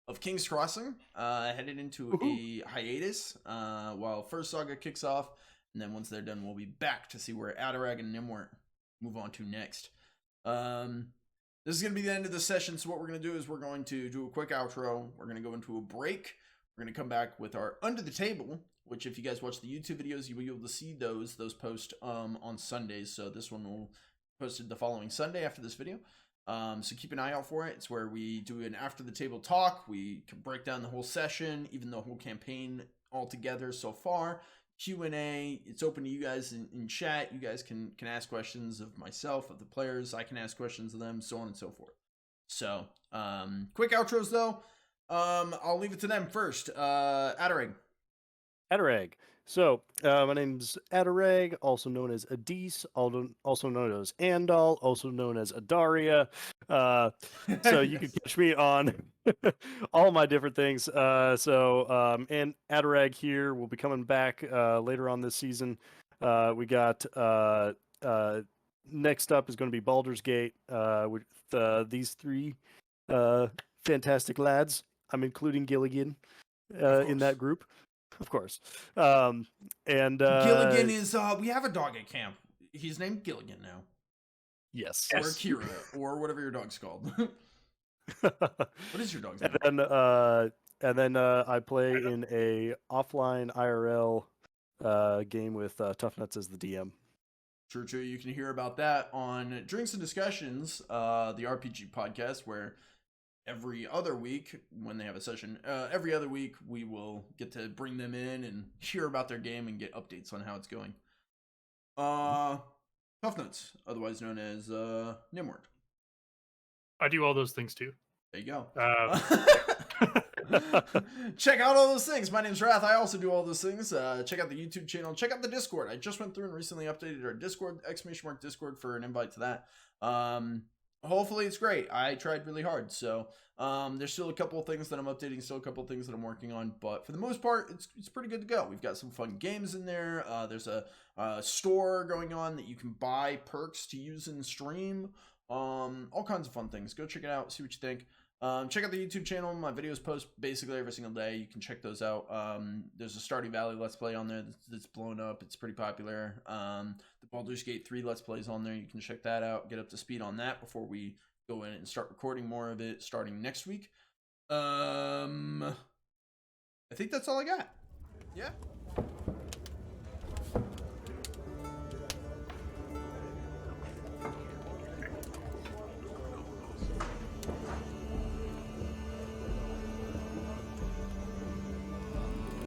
of King's Crossing. Headed into a hiatus while First Saga kicks off. And then once they're done, we'll be back to see where Adarag and Nimwort move on to next. This is going to be the end of the session. So what we're going to do is we're going to do a quick outro. We're going to go into a break. We're going to come back with our Under the Table, which if you guys watch the YouTube videos, you will be able to see those post on Sundays. So this one will be posted the following Sunday after this video. So keep an eye out for it. It's where we do an after the table talk. We can break down the whole session, even the whole campaign all together so far. Q&A. It's open to you guys in chat. You guys can ask questions of myself, of the players. I can ask questions of them, so on and so forth. So quick outros though. I'll leave it to them first. Adareg. Adareg. So, my name's Adareg, also known as Adis, also known as Andal, also known as Adaria. So you can catch me on all my different things. And Adareg here will be coming back later on this season. We got next up is going to be Baldur's Gate with these three fantastic lads. I'm including Gilligan in that group. Of course. Gilligan is we have a dog at camp. He's named Gilligan now. Yes. Or Kira, or whatever your dog's called. What is your dog's name? And then I play in a offline IRL game with Tough Nuts as the DM. True. You can hear about that on Drinks and Discussions, the RPG podcast, where every other week when they have a session, every other week we will get to bring them in and hear about their game and get updates on how it's going. Tough Nuts, otherwise known as Nimward. I do all those things too. There you go. Check out all those things. My name's Wrath. I also do all those things. Check out the YouTube channel. Check out the Discord. I just went through and recently updated our Discord, !Discord for an invite to that. Hopefully it's great. I tried really hard. So there's still a couple of things that I'm updating, still a couple of things that I'm working on. But for the most part, it's pretty good to go. We've got some fun games in there. There's a store going on that you can buy perks to use in stream. All kinds of fun things. Go check it out. See what you think. Check out the YouTube channel. My videos post basically every single day. You can check those out. There's a Stardew Valley Let's Play on there that's blown up. It's pretty popular. The Baldur's Gate 3 Let's Plays on there. You can check that out. Get up to speed on that before we go in and start recording more of it starting next week. I think that's all I got. Yeah.